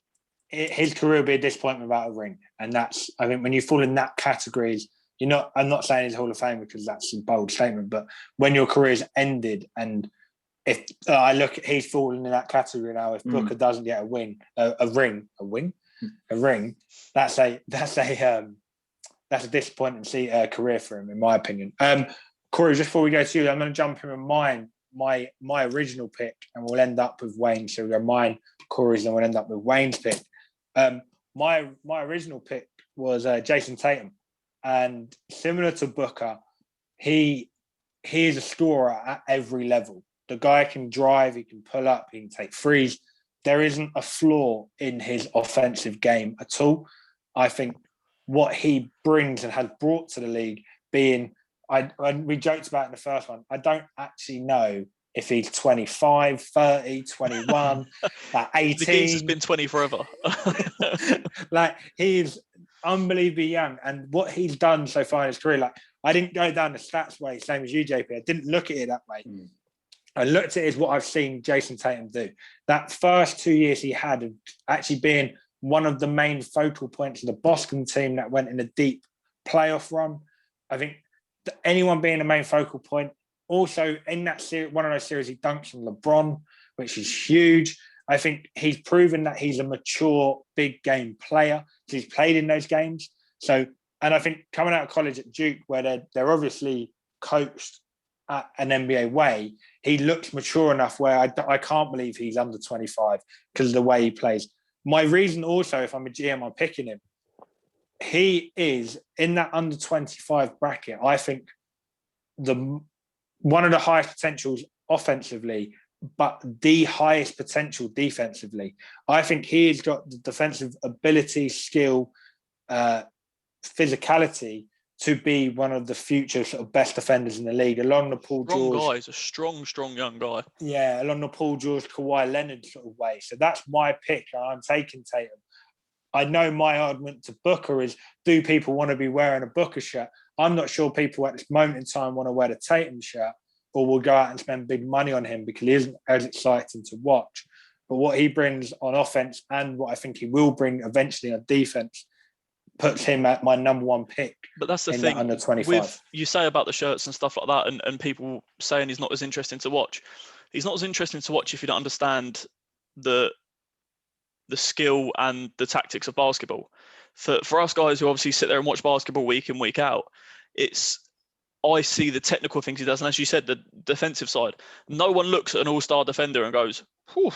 his career will be a disappointment without a ring, and I think when you fall in that categories, I'm not saying he's Hall of Fame because that's a bold statement, but when your career's ended, and if I look, he's falling in that category now. If Booker doesn't get a ring, that's a disappointing career for him, in my opinion. Corey, just before we go to you, I'm going to jump in with my original pick, and we'll end up with Wayne. So we'll go mine, Corey's, and we'll end up with Wayne's pick. My original pick was Jason Tatum, and similar to Booker, he is a scorer at every level. The guy can drive, he can pull up, he can take threes. There isn't a flaw in his offensive game at all. I think what he brings and has brought to the league, we joked about in the first one, I don't actually know if he's 25, 30, 21, 18.
The geese has been 20 forever.
He's unbelievably young. And what he's done so far in his career, I didn't go down the stats way, same as you, JP. I didn't look at it that way. I looked at it as what I've seen Jason Tatum do. That first 2 years he had of actually being one of the main focal points of the Boston team that went in a deep playoff run. I think anyone being a main focal point. Also, in that series, one of those series, he dunks on LeBron, which is huge. I think he's proven that he's a mature, big game player. He's played in those games. So, and I think coming out of college at Duke, where they're obviously coached at an NBA way, he looks mature enough where I can't believe he's under 25 because of the way he plays. My reason also, if I'm a GM, I'm picking him. He is in that under 25 bracket. I think one of the highest potentials offensively, but the highest potential defensively. I think he has got the defensive ability, skill, physicality to be one of the future sort of best defenders in the league, along the Paul George.
He's a strong young guy.
Yeah, along the Paul George, Kawhi Leonard sort of way. So that's my pick. I'm taking Tatum. I know my argument to Booker is, do people want to be wearing a Booker shirt? I'm not sure people at this moment in time want to wear the Tatum shirt or will go out and spend big money on him because he isn't as exciting to watch. But what he brings on offense and what I think he will bring eventually on defense puts him at my number one pick.
But that's the thing.
Under 25.
You say about the shirts and stuff like that, and people saying he's not as interesting to watch. He's not as interesting to watch if you don't understand the skill and the tactics of basketball. For us guys who obviously sit there and watch basketball week in, week out, I see the technical things he does. And as you said, the defensive side, no one looks at an all-star defender and goes, whew.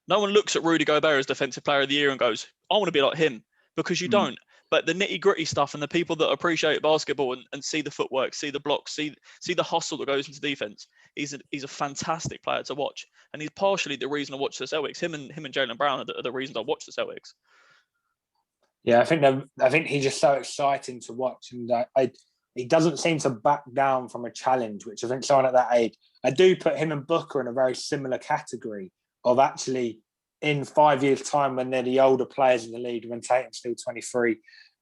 No one looks at Rudy Gobert as Defensive Player of the Year and goes, I want to be like him, because you don't. But the nitty-gritty stuff and the people that appreciate basketball and see the footwork, see the blocks, see the hustle that goes into defense, he's a fantastic player to watch. And he's partially the reason I watch the Celtics. Him and Jaylen Brown are the reasons I watch the Celtics.
Yeah, I think he's just so exciting to watch, and he doesn't seem to back down from a challenge, which I think someone at that age. I do put him and Booker in a very similar category of actually in 5 years' time when they're the older players in the league, when Tatum's still 23,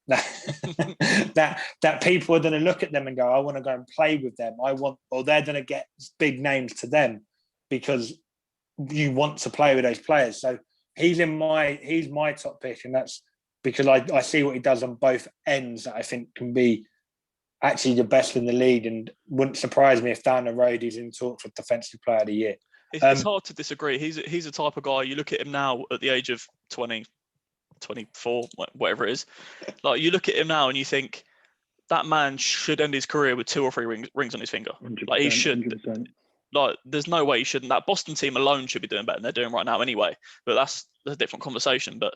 that people are going to look at them and go, I want to go and play with them. Or they're going to get big names to them because you want to play with those players. So he's my top pick, and that's because I see what he does on both ends that I think can be actually the best in the league, and wouldn't surprise me if down the road he's in talks for Defensive Player of the Year.
It's hard to disagree. He's a type of guy, you look at him now at the age of 20, 24, whatever it is. Like, you look at him now and you think, that man should end his career with 2 or 3 rings on his finger. Like, he should. 100%. Like, there's no way he shouldn't. That Boston team alone should be doing better than they're doing right now anyway. But that's a different conversation. But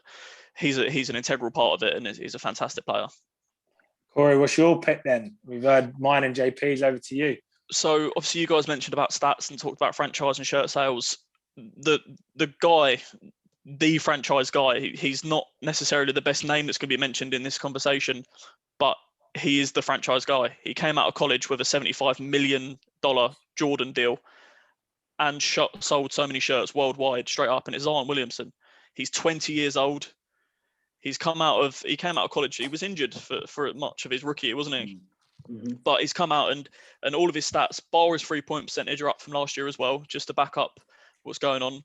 he's an integral part of it, and he's a fantastic player.
Corey, what's your pick then? We've heard mine and JP's. Over to you.
So obviously you guys mentioned about stats and talked about franchise and shirt sales. The guy, the franchise guy, he's not necessarily the best name that's going to be mentioned in this conversation, but he is the franchise guy. He came out of college with a $75 million Jordan deal and sold so many shirts worldwide straight up, and it's Zion Williamson. He's 20 years old. He came out of college. He was injured for much of his rookie year, wasn't he? Mm-hmm. But he's come out and all of his stats, bar his 3-point percentage, are up from last year as well, just to back up what's going on.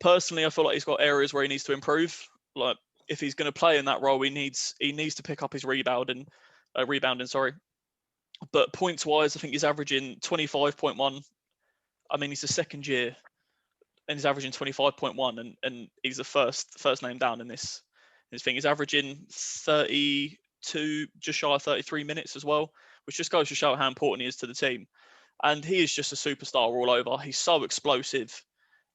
Personally, I feel like he's got areas where he needs to improve. Like, if he's going to play in that role, he needs to pick up his rebounding. But points wise, I think he's averaging 25.1. I mean, he's the second year and he's averaging 25.1, and he's the first name down in this thing. He's averaging 32, just shy of 33 minutes as well, which just goes to show how important he is to the team. And he is just a superstar all over. He's so explosive,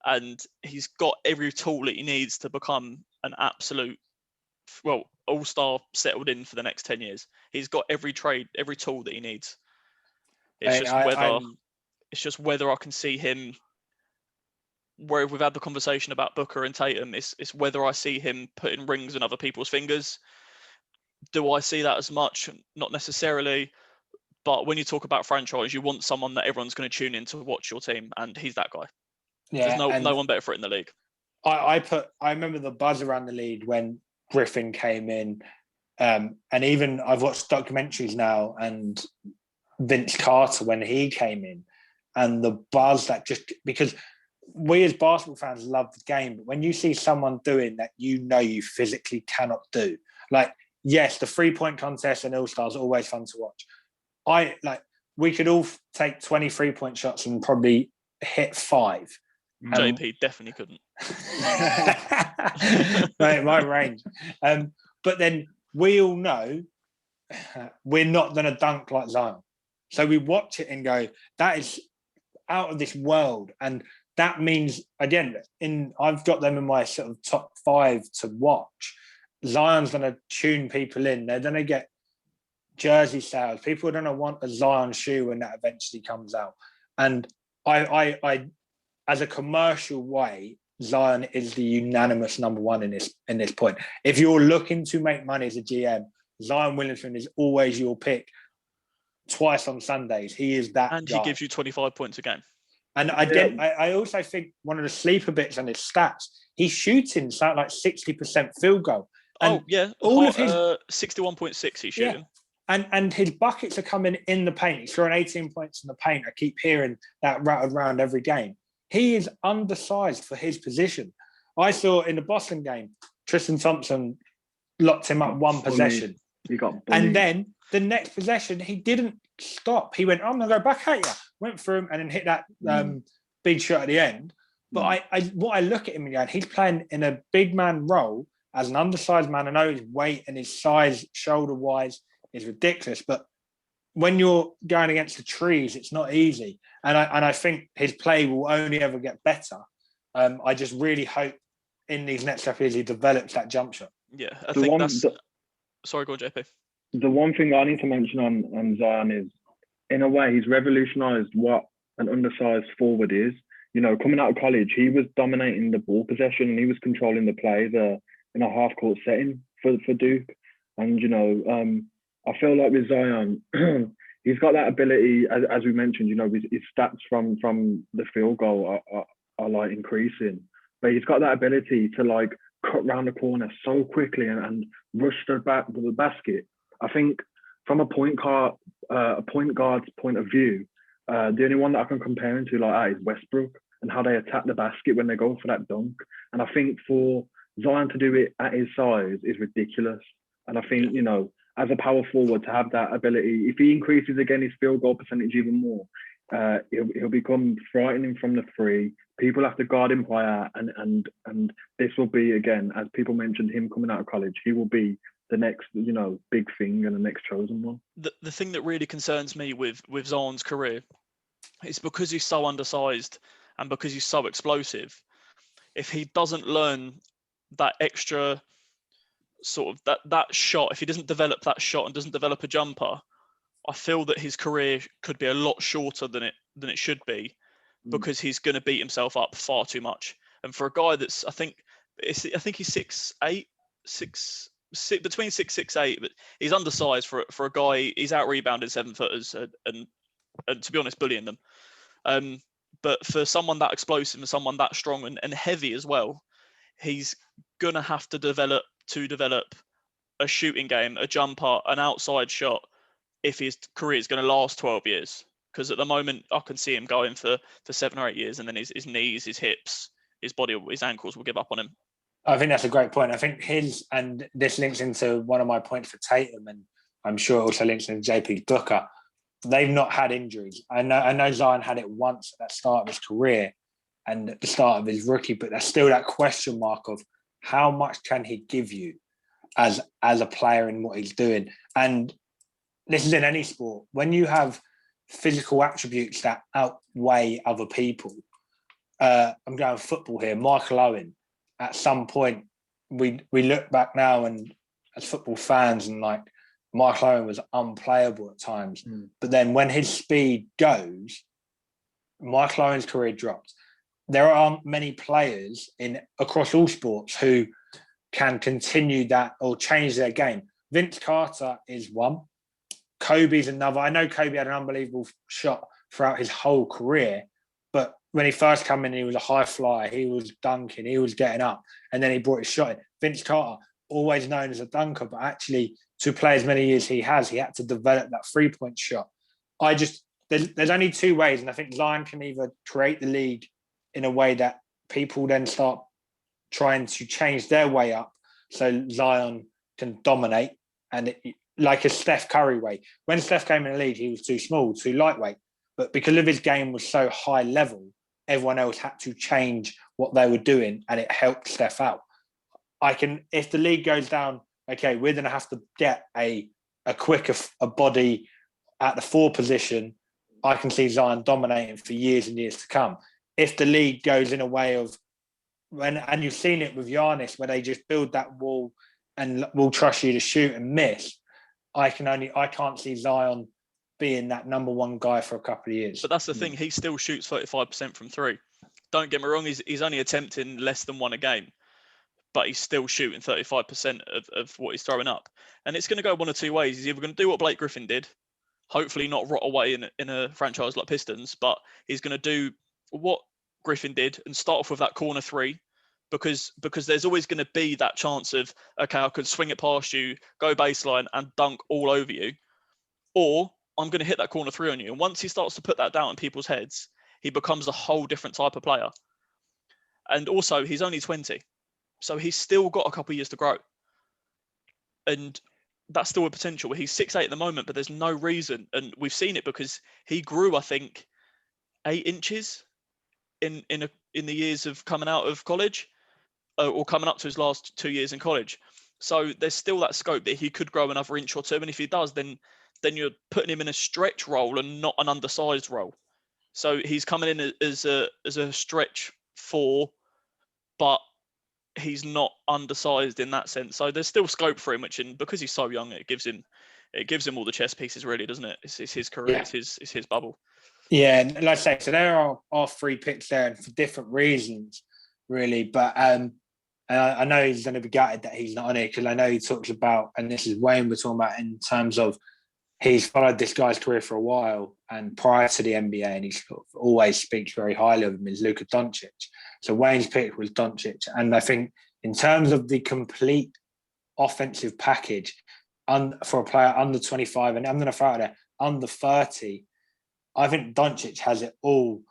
and he's got every tool that he needs to become an absolute, all-star settled in for the next 10 years. He's got every tool that he needs. It's just whether I can see him, where we've had the conversation about Booker and Tatum, it's whether I see him putting rings in other people's fingers. Do I see that as much? Not necessarily. But when you talk about franchise, you want someone that everyone's going to tune in to watch your team, and he's that guy. Yeah, there's no one better for it in the league.
I remember the buzz around the league when Griffin came in, and even I've watched documentaries now, and Vince Carter when he came in, and the buzz that just, because we as basketball fans love the game, but when you see someone doing that, you physically cannot do. Like, yes, the 3-point contest and All-Stars are always fun to watch. We could all take 20 3-point shots and probably hit 5.
JP definitely couldn't.
my range. But then we all know we're not going to dunk like Zion. So we watch it and go, that is out of this world. And that means, again, I've got them in my sort of top 5 to watch. Zion's going to tune people in. They're going to get jersey sales. People are going to want a Zion shoe when that eventually comes out. And I as a commercial way, Zion is the unanimous number 1 in this point. If you're looking to make money as a GM, Zion Williamson is always your pick. twice on Sundays. He is that
and
guy.
he gives you 25 points a game.
And I also think one of the sleeper bits on his stats, he's shooting something like 60% field goal. And
all of his 61.6 he's shooting.
Yeah. And his buckets are coming in the paint. He's throwing 18 points in the paint. I keep hearing that rattled around every game. He is undersized for his position. I saw in the Boston game, Tristan Thompson locked him up one possession.
He got bullied.
And then the next possession, he didn't stop. He went, I'm going to go back at you. Went through him and then hit that big shot at the end. But what I look at him again, he's playing in a big man role as an undersized man. I know his weight and his size, shoulder-wise, is ridiculous. But when you're going against the trees, it's not easy. And I think his play will only ever get better. I just really hope in these next couple of years he develops that jump shot.
Yeah, I think that's... Sorry, go on, JP.
The one thing I need to mention on Zion is, in a way, he's revolutionised what an undersized forward is. You know, coming out of college, he was dominating the ball possession and he was controlling the plays in a half-court setting for Duke. And, you know, I feel like with Zion, he's got that ability, as we mentioned, you know, his stats from the field goal are like increasing. But he's got that ability to like cut round the corner so quickly and rush the basket. I think from a point guard's point of view, the only one that I can compare him to like that is Westbrook and how they attack the basket when they go for that dunk. And I think for Zion to do it at his size is ridiculous. And I think, you know, as a power forward to have that ability, if he increases again his field goal percentage even more, he'll become frightening from the free. People have to guard him higher, and this will be, again, as people mentioned, him coming out of college, he will be the next, you know, big thing and the next chosen one.
The thing that really concerns me with Zion's career is because he's so undersized and because he's so explosive. If he doesn't learn that extra sort of that shot, if he doesn't develop that shot and doesn't develop a jumper, I feel that his career could be a lot shorter than it should be, because he's going to beat himself up far too much. And for a guy that's, I think he's 6'8", between 6'8", but he's undersized for a guy. He's out rebounded 7-footers and to be honest, bullying them. But for someone that explosive and someone that strong and heavy as well, he's gonna have to develop a shooting game, a jumper, an outside shot, if his career is going to last 12 years. Because at the moment, I can see him going for 7 or 8 years, and then his knees, his hips, his body, his ankles will give up on him.
I think that's a great point. I think and this links into one of my points for Tatum, and I'm sure it also links into JP Booker. They've not had injuries. I know Zion had it once at the start of his career and at the start of his rookie, but there's still that question mark of how much can he give you as a player in what he's doing. And this is in any sport. When you have physical attributes that outweigh other people, I'm going football here, Michael Owen, at some point, we look back now and as football fans, and like Michael Owen was unplayable at times. But then when his speed goes, Michael Owen's career dropped. There aren't many players across all sports who can continue that or change their game. Vince Carter is one. Kobe's another. I know Kobe had an unbelievable shot throughout his whole career, but when he first came in, he was a high flyer. He was dunking. He was getting up, and then he brought his shot in. Vince Carter, always known as a dunker, but actually to play as many years he had to develop that three-point shot. There's only two ways, and I think Zion can either create the league in a way that people then start trying to change their way up, so Zion can dominate, and like a Steph Curry way. When Steph came in the league, he was too small, too lightweight. But because of his game was so high level, everyone else had to change what they were doing, and it helped Steph out. If the league goes down, okay, we're going to have to get a quicker body at the 4 position. I can see Zion dominating for years and years to come. If the league goes in a way of, and you've seen it with Giannis, where they just build that wall and will trust you to shoot and miss, I can't see Zion being that number one guy for a couple of years.
But that's the thing, he still shoots 35% from 3. Don't get me wrong, he's only attempting less than 1 a game, but he's still shooting 35% of what he's throwing up. And it's going to go one or two ways. He's either going to do what Blake Griffin did, hopefully not rot away in a franchise like Pistons, but he's going to do what Griffin did and start off with that corner three, because there's always going to be that chance of, okay, I could swing it past you, go baseline and dunk all over you, or I'm going to hit that corner three on you. And once he starts to put that down in people's heads, he becomes a whole different type of player. And also, he's only 20, so he's still got a couple of years to grow. And that's still a potential. He's 6'8" at the moment, but there's no reason. And we've seen it because he grew, I think, 8 inches in the years of coming out of college, or coming up to his last 2 years in college. So there's still that scope that he could grow another inch or two. And if he does, then you're putting him in a stretch role and not an undersized role. So he's coming in as a stretch 4, but he's not undersized in that sense. So there's still scope for him, and because he's so young, it gives him all the chess pieces, really, doesn't it? It's his career, yeah. It's his bubble.
Yeah, and like I say, so there are 3 picks there, and for different reasons, really. But I know he's going to be gutted that he's not on it, because I know he talks about, and this is Wayne we're talking about, in terms of he's followed this guy's career for a while, and prior to the NBA, and he always speaks very highly of him, is Luca Duncic. So Wayne's pick was Duncic, and I think in terms of the complete offensive package for a player under 25, and I'm going to throw it there, under 30, I think Duncic has it all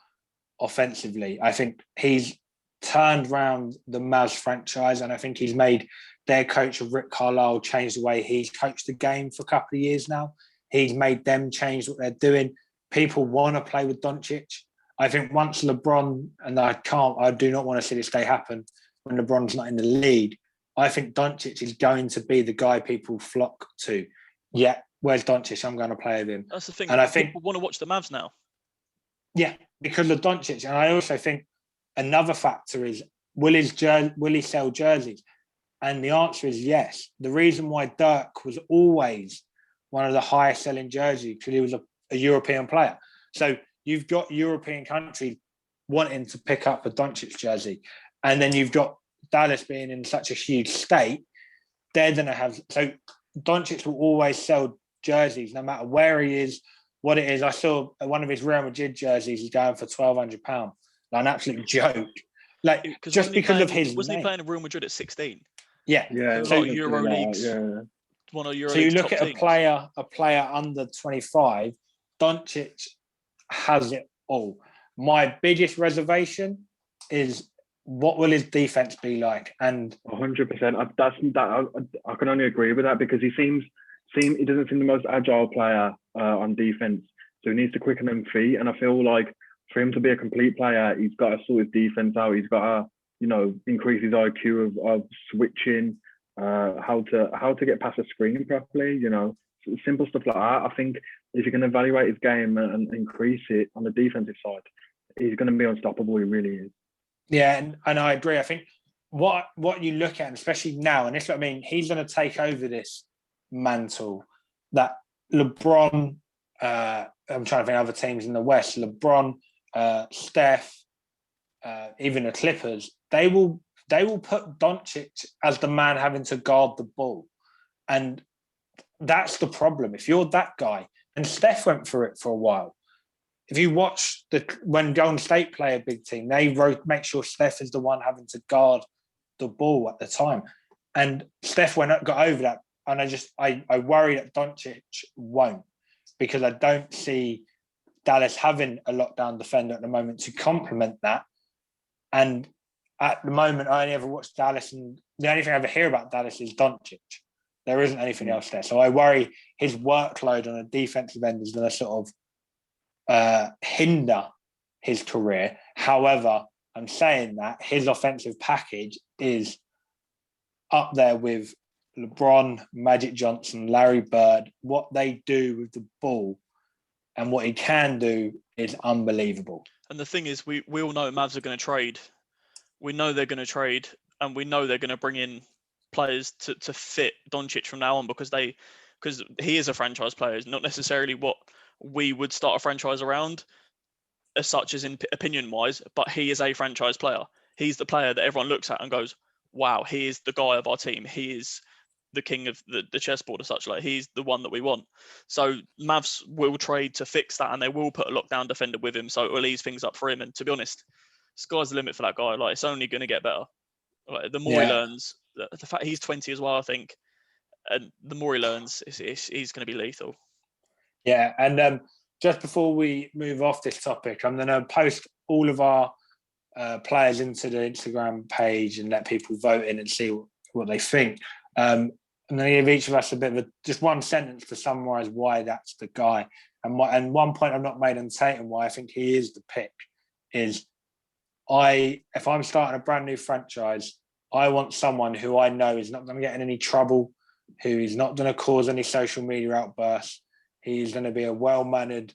offensively. I think he's turned around the Mavs franchise, and I think he's made their coach of Rick Carlisle change the way he's coached the game for a couple of years now. He's made them change what they're doing. People want to play with Duncic. I think once LeBron, and I do not want to see this day happen when LeBron's not in the league, I think Duncic is going to be the guy people flock to. Yeah, where's Duncic? I'm going to play with him.
That's the thing.
And I think
people want to watch the Mavs now.
Yeah, because of Duncic. And I also think another factor is, will he sell jerseys? And the answer is yes. The reason why Dirk was always one of the highest selling jerseys, because he was a European player. So you've got European countries wanting to pick up a Doncic jersey. And then you've got Dallas being in such a huge state. They're going to have... So Doncic will always sell jerseys, no matter where he is, what it is. I saw one of his Real Madrid jerseys is going for £1,200. Like an absolute joke. Like, just because of his
Wasn't
name.
he playing in Real Madrid at 16?
Yeah.
So
like EuroLeagues.
Yeah.
One of EuroLeagues.
So you look at
teams.
a player under 25, Doncic has it all. My biggest reservation is, what will his defense be like? And
100%. I can only agree with that, because he doesn't seem the most agile player on defense. So he needs to quicken them feet. And I feel like for him to be a complete player, he's got to sort his defense out. He's got to, increase his IQ of switching, how to get past a screen properly, simple stuff like that. I think if you can evaluate his game and increase it on the defensive side, he's going to be unstoppable. He really is.
Yeah, and I agree. I think what you look at, and especially now, and this is what I mean, he's going to take over this mantle that LeBron, I'm trying to think of other teams in the West, LeBron, Steph, even the Clippers, they will put Doncic as the man having to guard the ball. And that's the problem. If you're that guy, and Steph went for it for a while. If you watch when Golden State play a big team, they make sure Steph is the one having to guard the ball at the time. And Steph got over that. And I worry that Doncic won't, because I don't see Dallas having a lockdown defender at the moment to complement that. And at the moment, I only ever watch Dallas, and the only thing I ever hear about Dallas is Doncic. There isn't anything else there. So I worry his workload on a defensive end is going to sort of hinder his career. However, I'm saying that his offensive package is up there with LeBron, Magic Johnson, Larry Bird. What they do with the ball and what he can do is unbelievable.
And the thing is, we all know Mavs are going to trade. We know they're going to trade, and we know they're going to bring in players to fit Doncic from now on, because he is a franchise player. It's not necessarily what we would start a franchise around as such, as in opinion wise, but he is a franchise player. He's the player that everyone looks at and goes, wow, he is the guy of our team. He is the king of the chessboard as such. Like, he's the one that we want. So Mavs will trade to fix that, and they will put a lockdown defender with him, so it will ease things up for him. And to be honest, sky's the limit for that guy. Like, it's only going to get better. Like, the more he learns, the fact he's 20 as well, I think, and the more he learns, he's going to be lethal.
Yeah, and just before we move off this topic, I'm going to post all of our players into the Instagram page and let people vote in and see what they think. And then give each of us a bit of just one sentence to summarise why that's the guy. And one point I've not made on Tatum, why I think he is the pick, is if I'm starting a brand new franchise, I want someone who I know is not going to get in any trouble, who is not going to cause any social media outbursts. He's going to be a well-mannered,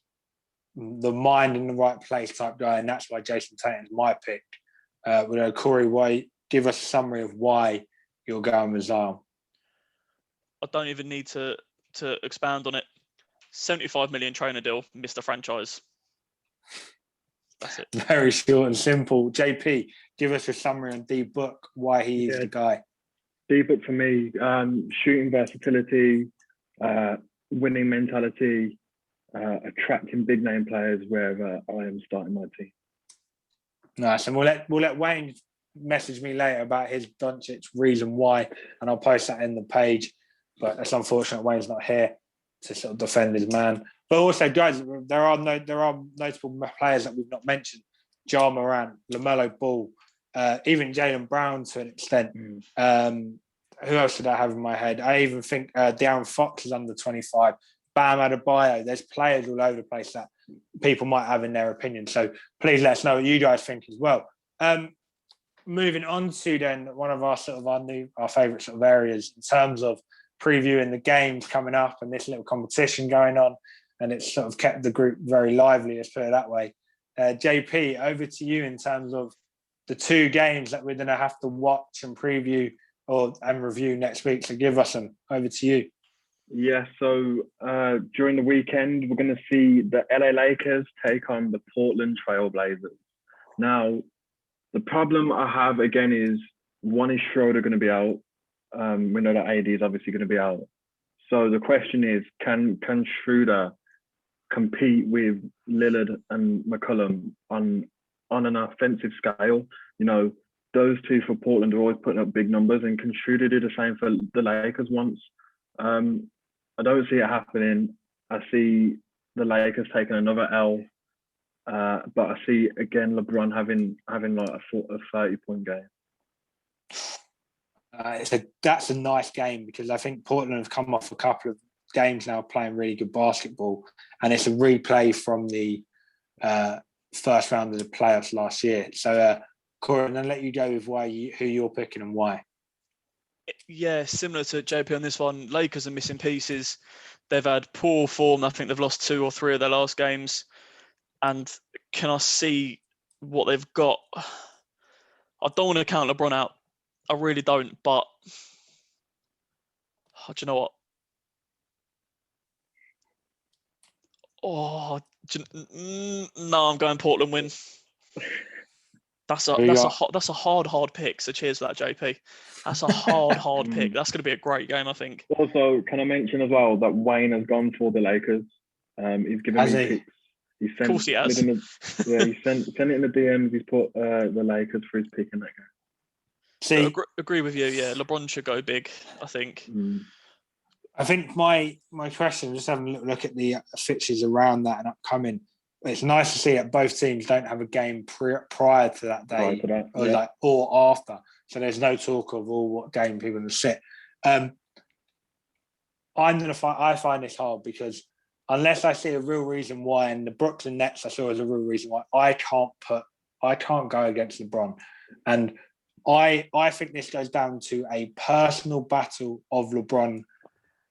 the mind in the right place type guy, and that's why Jason Tatum's my pick. Corey, give us a summary of why you're going with Zion.
I don't even need to expand on it. 75 million trainer deal, Mr. Franchise. That's it.
Very short and simple. JP, give us a summary on D-Book, why he is the guy.
D-Book for me, shooting versatility, winning mentality, attracting big name players wherever I am starting my team.
Nice, and we'll let Wayne message me later about his Duncic reason why, and I'll post that in the page. But it's unfortunate Wayne's not here to sort of defend his man. But also, guys, there are notable players that we've not mentioned: Ja Morant, LaMelo Ball, even Jaylen Brown to an extent. Who else did I have in my head? I even think De'Aaron Fox is under 25. Bam Adebayo. There's players all over the place that people might have in their opinion. So please let us know what you guys think as well. Moving on to then one of our favourite sort of areas in terms of previewing the games coming up and this little competition going on, and it's sort of kept the group very lively, let's put it that way. JP, over to you in terms of the two games that we're going to have to watch and preview and review next week. So give us them. Over to you.
Yeah, so during the weekend, we're going to see the LA Lakers take on the Portland Trailblazers. Now, the problem I have again is, one is Schroeder going to be out. We know that AD is obviously going to be out. So the question is, can Schroeder compete with Lillard and McCollum on an offensive scale? You know, those two for Portland are always putting up big numbers, and can Schroeder do the same for the Lakers once? I don't see it happening. I see the Lakers taking another L, but I see again LeBron having like a 30-point game.
That's a nice game, because I think Portland have come off a couple of games now playing really good basketball, and it's a replay from the first round of the playoffs last year. So, Corey, I'm going to let you go with who you're picking and why.
Yeah, similar to JP on this one. Lakers are missing pieces. They've had poor form. I think they've lost 2 or 3 of their last games. And can I see what they've got? I don't want to count LeBron out. I really don't. But do you know what? No, I'm going Portland win. That's a hard pick. So cheers for that, JP. That's a hard pick. That's going to be a great game, I think.
Also, can I mention as well that Wayne has gone for the Lakers? He's given me picks.
Of course he has.
He sent it in the DMs. He's put the Lakers for his pick in that game.
See, so agree with you. Yeah, LeBron should go big, I think.
I think my question, just having a little look at the fixtures around that and upcoming, it's nice to see that both teams don't have a game prior to that day, or after. So there's no talk of what game people are going to sit. I find this hard, because unless I see a real reason why, and the Brooklyn Nets I saw as a real reason why, I can't go against LeBron. And I think this goes down to a personal battle of LeBron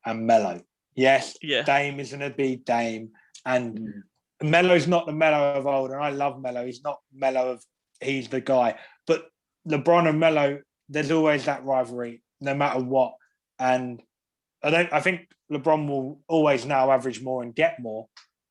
and Melo. Yes, Dame is going to be Dame, and Melo's not the Melo of old, and I love Melo. He's not Melo of he's the guy. But LeBron and Melo, there's always that rivalry, no matter what. And I think LeBron will always now average more and get more,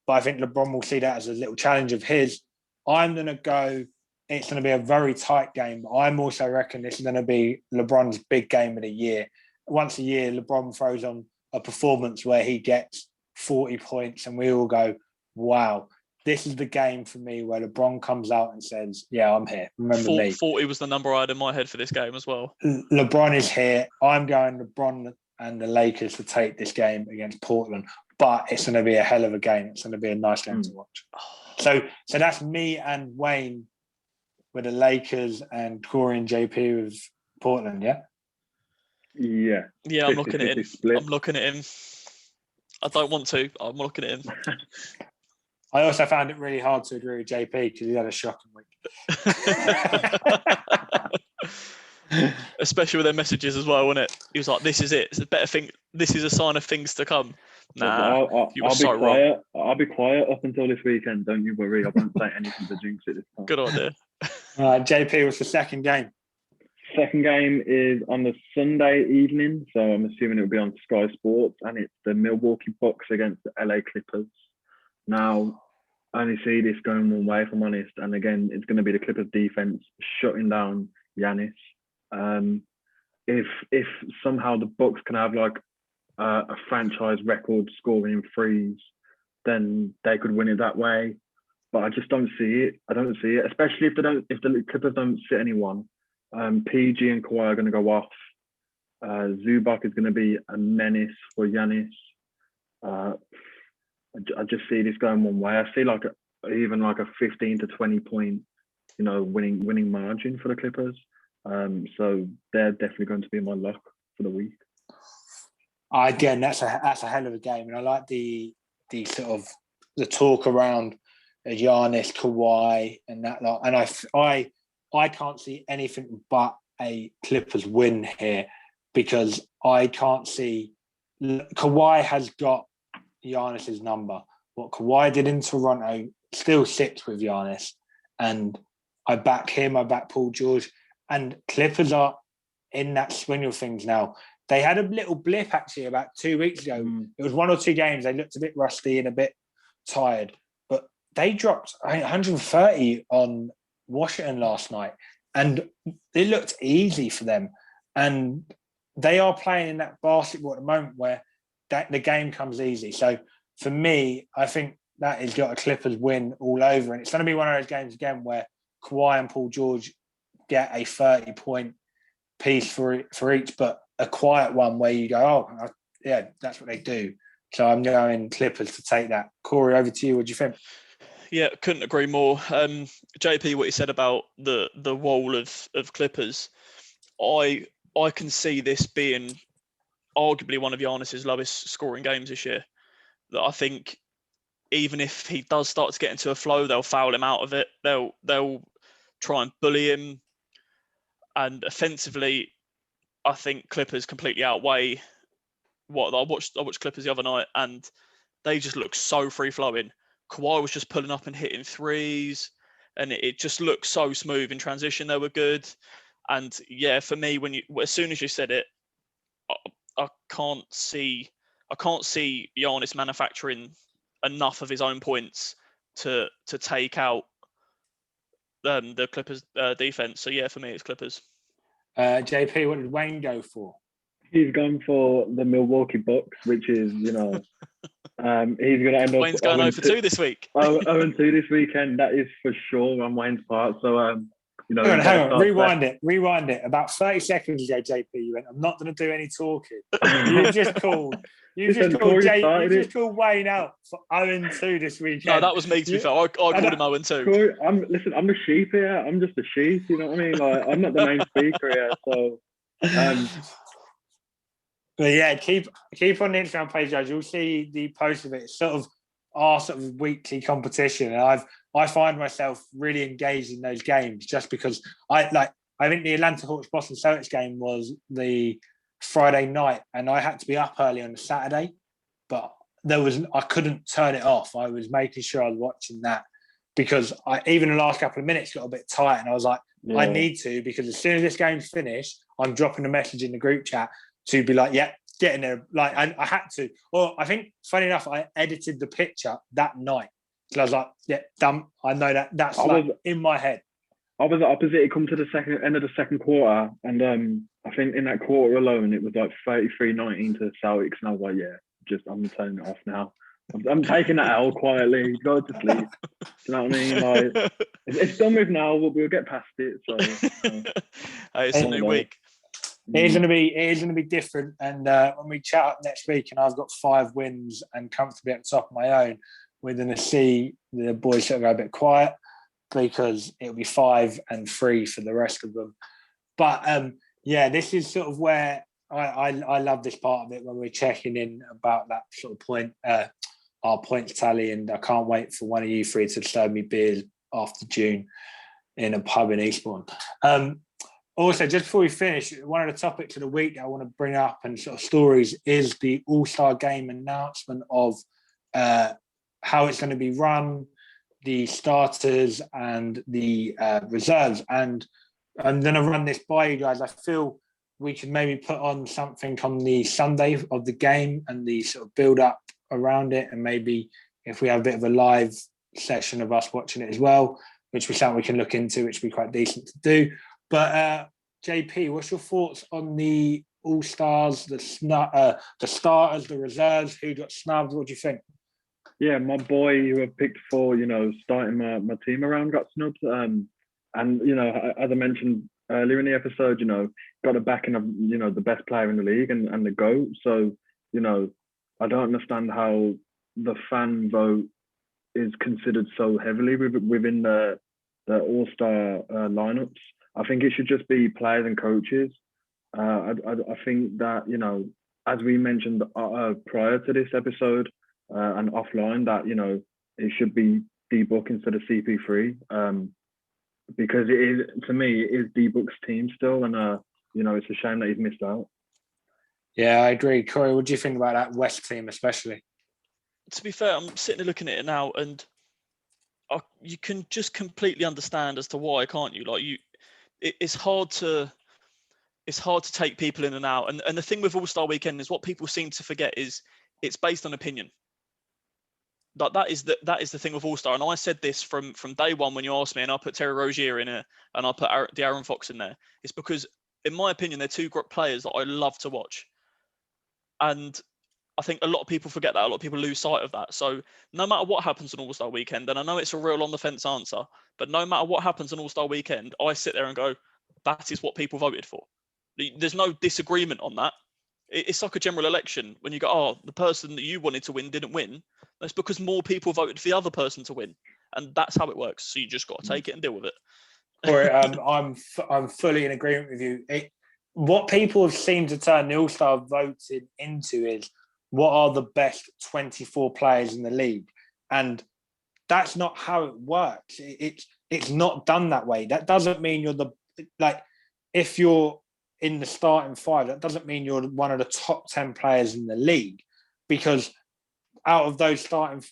but I think LeBron will see that as a little challenge of his. I'm going to go, it's going to be a very tight game, but I'm also reckon this is going to be LeBron's big game of the year. once a year, LeBron throws on a performance where he gets 40 points and we all go, wow, this is the game for me where LeBron comes out and says, yeah, I'm here. Remember me.
40 was the number I had in my head for this game as well.
LeBron is here. I'm going LeBron and the Lakers to take this game against Portland, but it's going to be a hell of a game. It's going to be a nice game to watch. So that's me and Wayne with the Lakers and Corey and JP with Portland, yeah?
Yeah.
Yeah, I'm looking at him. I'm looking at him. I don't want to. I'm looking at him.
I also found it really hard to agree with JP because he had a shocking week.
Especially with their messages as well, wasn't it? He was like, "This is it. It's a better thing. This is a sign of things to come." Nah, you were so wrong.
I'll be quiet up until this weekend. Don't you worry. I won't say anything to jinx it this time.
Good idea.
JP, what's the second game?
Second game is on the Sunday evening, so I'm assuming it'll be on Sky Sports, and it's the Milwaukee Bucks against the LA Clippers. Now, I only see this going one way, if I'm honest, and again, it's going to be the Clippers defense shutting down Giannis. If somehow the Bucks can have like a franchise record scoring in threes, then they could win it that way. But I just don't see it. I don't see it, especially if the Clippers don't sit anyone. PG and Kawhi are going to go off. Zubac is going to be a menace for Giannis. I just see this going one way. I see even a 15 to 20 point, winning margin for the Clippers. So they're definitely going to be my luck for the week.
Again, that's a hell of a game, and I like the sort of the talk around Giannis, Kawhi, and that lot. And I can't see anything but a Clippers win here because I can't see Kawhi has got Giannis's number. What Kawhi did in Toronto still sits with Giannis, and I back him. I back Paul George, and Clippers are in that swing of things now. They had a little blip actually about 2 weeks ago. It was 1 or 2 games. They looked a bit rusty and a bit tired, but they dropped 130 on Washington last night, and it looked easy for them. And they are playing in that basketball at the moment where the game comes easy. So for me, I think that has got a Clippers win all over, and it's going to be one of those games again where Kawhi and Paul George get a 30-point piece for each, but a quiet one where you go, oh, yeah, that's what they do. So I'm going Clippers to take that. Corey, over to you. What do you think?
Yeah, couldn't agree more. JP, what you said about the wall of Clippers, I can see this being arguably one of Giannis's lowest scoring games this year. That I think even if he does start to get into a flow, they'll foul him out of it. They'll try and bully him, and offensively, I think Clippers completely outweigh what I watched Clippers the other night, and they just look so free flowing. Kawhi was just pulling up and hitting threes, and it just looked so smooth in transition. They were good, and yeah, for me, as soon as you said it, I can't see Giannis manufacturing enough of his own points to take out the Clippers defense. So yeah, for me, it's Clippers.
JP, what did Wayne go for?
He's gone for the Milwaukee Bucks, which is, he's going to end up...
Wayne's going 0-2 this week.
0-2 this weekend, that is for sure on Wayne's part. So,
hang on. Rewind it. About 30 seconds ago, JP, you went, I'm not going to do any talking. You just called Wayne out for 0-2 this weekend.
No, that was me, to be fair. I called him 0-2.
Corey, I'm a sheep here. I'm just a sheep, you know what I mean? I'm not the main speaker here, so...
But yeah, keep on the Instagram page, guys. You'll see the post of it. It's sort of our sort of weekly competition, and I find myself really engaged in those games just because I think the Atlanta Hawks Boston Celtics game was the Friday night, and I had to be up early on the Saturday, but I couldn't turn it off. I was making sure I was watching that because even the last couple of minutes got a bit tight, and I was like, yeah. I need to, because as soon as this game's finished, I'm dropping a message in the group chat to be like, yeah, get in there. Like, I had to. Or I think, funny enough, I edited the picture that night. So I was like, yeah, done. I know that's in my head.
I was the opposite. It come to the end of the second quarter, and I think in that quarter alone, it was like 33-19 to Celtics, and I was like, yeah, I'm turning it off now. I'm taking that L quietly. Go to sleep. Do you know what I mean? Like, it's done with now. We'll get past it. So
it's a new week.
It is going to be different. And when we chat up next week, and I've got 5 wins and comfortably at the top of my own, we're going to see the boys sort of go a bit quiet, because it'll be 5 and 3 for the rest of them. But this is sort of where I love this part of it, when we're checking in about that sort of point, our points tally, and I can't wait for one of you three to serve me beers after June in a pub in Eastbourne. Also, just before we finish, one of the topics of the week that I want to bring up and sort of stories is the All-Star Game announcement of how it's going to be run, the starters and the reserves. And I'm going to run this by you guys. I feel we could maybe put on something on the Sunday of the game and the sort of build up around it. And maybe if we have a bit of a live session of us watching it as well, which is something we can look into, which would be quite decent to do. But JP, what's your thoughts on the All-Stars, the starters, the reserves, who got snubbed? What do you think?
Yeah, my boy who I picked for, starting my team around got snubbed. And, as I mentioned earlier in the episode, got the backing of, the best player in the league and the GOAT. So, I don't understand how the fan vote is considered so heavily within the All-Star lineups. I think it should just be players and coaches. I think that, as we mentioned prior to this episode and offline, that, it should be D-Book instead of CP3, because it is, to me, it is D-Book's team still. And, it's a shame that he's missed out.
Yeah, I agree. Corey, what do you think about that West team especially?
To be fair, I'm sitting there looking at it now, and you can just completely understand as to why, can't you? Like, it's hard to take people in and out. And the thing with All-Star Weekend is what people seem to forget is it's based on opinion. Like that is the thing with All-Star. And I said this from day one when you asked me, and I put Terry Rozier in it and I put De'Aaron Fox in there. It's because, in my opinion, they're two great players that I love to watch. And I think a lot of people forget that. A lot of people lose sight of that. So no matter what happens on All-Star Weekend, and I know it's a real on-the-fence answer, but no matter what happens on All-Star Weekend, I sit there and go, that is what people voted for. There's no disagreement on that. It's like a general election. When you go, the person that you wanted to win didn't win, that's because more people voted for the other person to win. And that's how it works. So you just got to take it and deal with it.
Corey, I'm fully in agreement with you. What people have seemed to turn the All-Star voting into is, what are the best 24 players in the league? And that's not how it works. It's not done that way. That doesn't mean if you're in the starting 5, that doesn't mean you're one of the top 10 players in the league, because out of those starting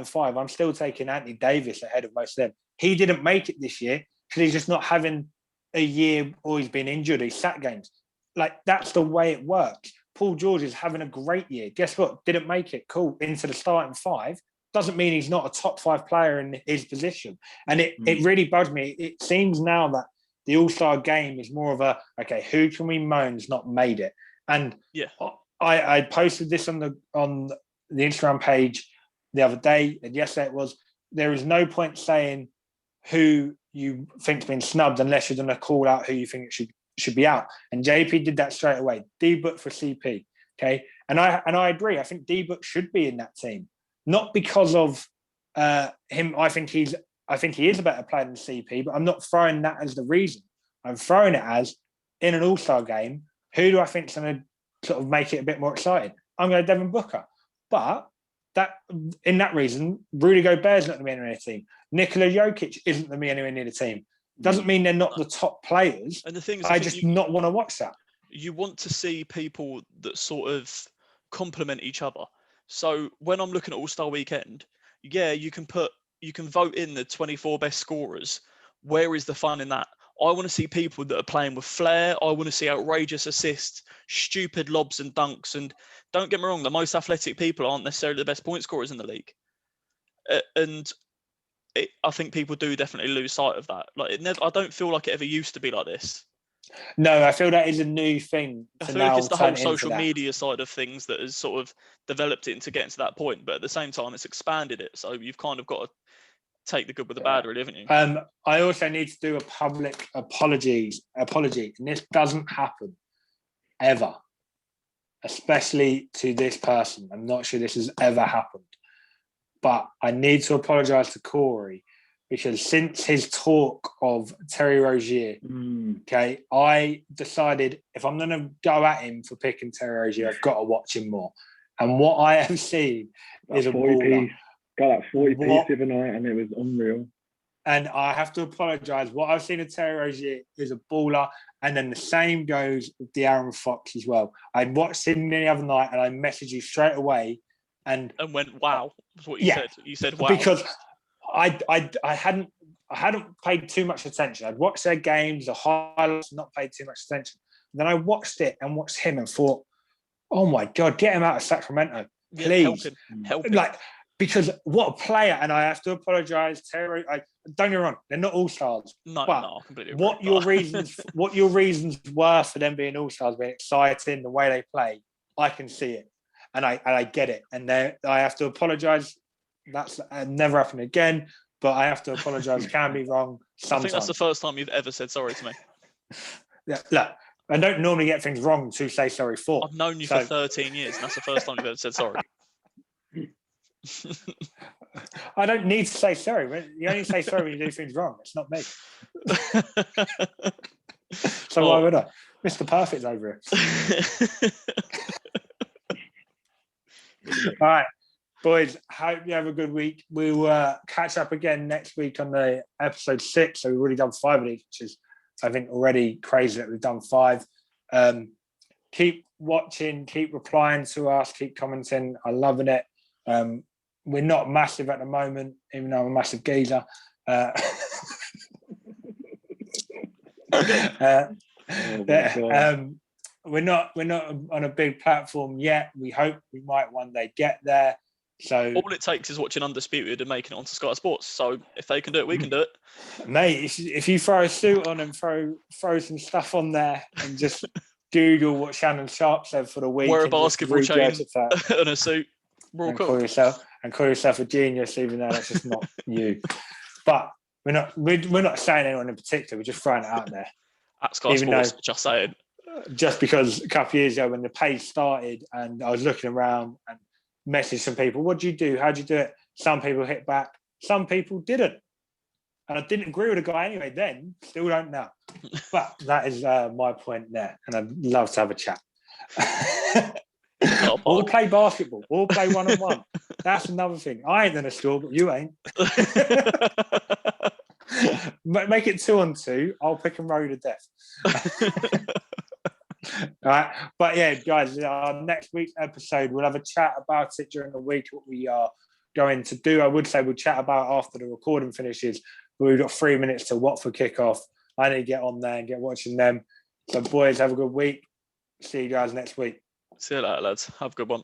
5, I'm still taking Anthony Davis ahead of most of them. He didn't make it this year because he's just not having a year, or he's been injured, he's sat games. Like, that's the way it works. Paul George is having a great year. Guess what? Didn't make it. Cool. Into the starting 5. Doesn't mean he's not a top 5 player in his position. And it really bugs me. It seems now that the All-Star game is more of a, okay, who can we moan's not made it? And
yeah,
I posted this on the Instagram page the other day, and yesterday it was, there is no point saying who you think's been snubbed unless you're going to call out who you think it should be out. And JP did that straight away. D-Book for CP. Okay. And I agree. I think D-Book should be in that team. Not because of him. I think he is a better player than CP, but I'm not throwing that as the reason. I'm throwing it as, in an All-Star game, who do I think is going to sort of make it a bit more exciting? I'm going to Devin Booker. But in that reason, Rudy Gobert's not going to be anywhere near the team. Nikola Jokic isn't going to be anywhere near the team. Doesn't mean they're not the top players. And the thing is, I just not want to watch that.
You want to see people that sort of complement each other. So when I'm looking at All-Star Weekend, yeah, you can vote in the 24 best scorers. Where is the fun in that? I want to see people that are playing with flair. I want to see outrageous assists, stupid lobs and dunks. And don't get me wrong, the most athletic people aren't necessarily the best point scorers in the league. And I think people do definitely lose sight of that. Like I don't feel like it ever used to be like this.
No, I feel that is a new thing.
I feel like it's the whole social media side of things that has sort of developed it into getting to that point. But at the same time, it's expanded it. So you've kind of got to take the good with the bad, really, haven't you?
I also need to do a public apology, and this doesn't happen ever, especially to this person. I'm not sure this has ever happened, but I need to apologise to Corey, because since his talk of Terry Rozier, okay, I decided if I'm going to go at him for picking Terry Rozier, I've got to watch him more. And what I have seen is a baller.
Got that 40 piece the other night, and it was unreal.
And I have to apologise. What I've seen of Terry Rozier is a baller. And then the same goes with De'Aaron Fox as well. I watched him the other night, and I messaged you straight away. And
went, wow, was what you said. You said, wow.
Because I hadn't paid too much attention. I'd watched their games, the highlights, not paid too much attention. And then I watched it and watched him and thought, oh my God, get him out of Sacramento, please.
Help him.
Like, because what a player. And I have to apologise, Terry. Don't get me wrong, they're not all stars.
No,
but
I completely
agree. What your reasons were for them being all stars, being exciting, the way they play, I can see it. And I get it. And I have to apologise. That's never happened again, but I have to apologise. Can be wrong sometimes.
I think that's the first time you've ever said sorry to me.
Yeah, look, I don't normally get things wrong to say sorry for.
I've known you for 13 years, and that's the first time you've ever said sorry.
I don't need to say sorry. You only say sorry when you do things wrong. It's not me. So why would I? Mr. Perfect's over it. All right. Boys, hope you have a good week. We'll catch up again next week on the episode 6. So we've already done 5 of these, which is, I think, already crazy that we've done 5. Keep watching, keep replying to us, keep commenting. I'm loving it. We're not massive at the moment, even though I'm a massive geezer. We're not on a big platform yet. We hope we might one day get there. So
all it takes is watching Undisputed and making it onto Sky Sports. So if they can do it, we can do it.
Mate, if you throw a suit on and throw some stuff on there and just Google what Shannon Sharp said for the week,
wear a basketball chain and a suit,
and call yourself a genius, even though that's just not you. But we're not saying anyone in particular. We're just throwing it out there.
At Sky Sports, just saying.
Just because a couple of years ago when the page started and I was looking around and messaged some people, what do you do? How'd you do it? Some people hit back, some people didn't. And I didn't agree with the guy anyway then, still don't now. But that is my point there. And I'd love to have a chat. We'll play basketball. We'll play one-on-one. That's another thing. I ain't in a store, but you ain't. Make it 2-on-2. I'll pick and roll to death. All right. But yeah, guys, our next week's episode, we'll have a chat about it during the week, what we are going to do. I would say we'll chat about after the recording finishes, but we've got 3 minutes to Watford kickoff. I need to get on there and get watching them. So boys, have a good week. See you guys next week.
See you later, lads. Have a good one.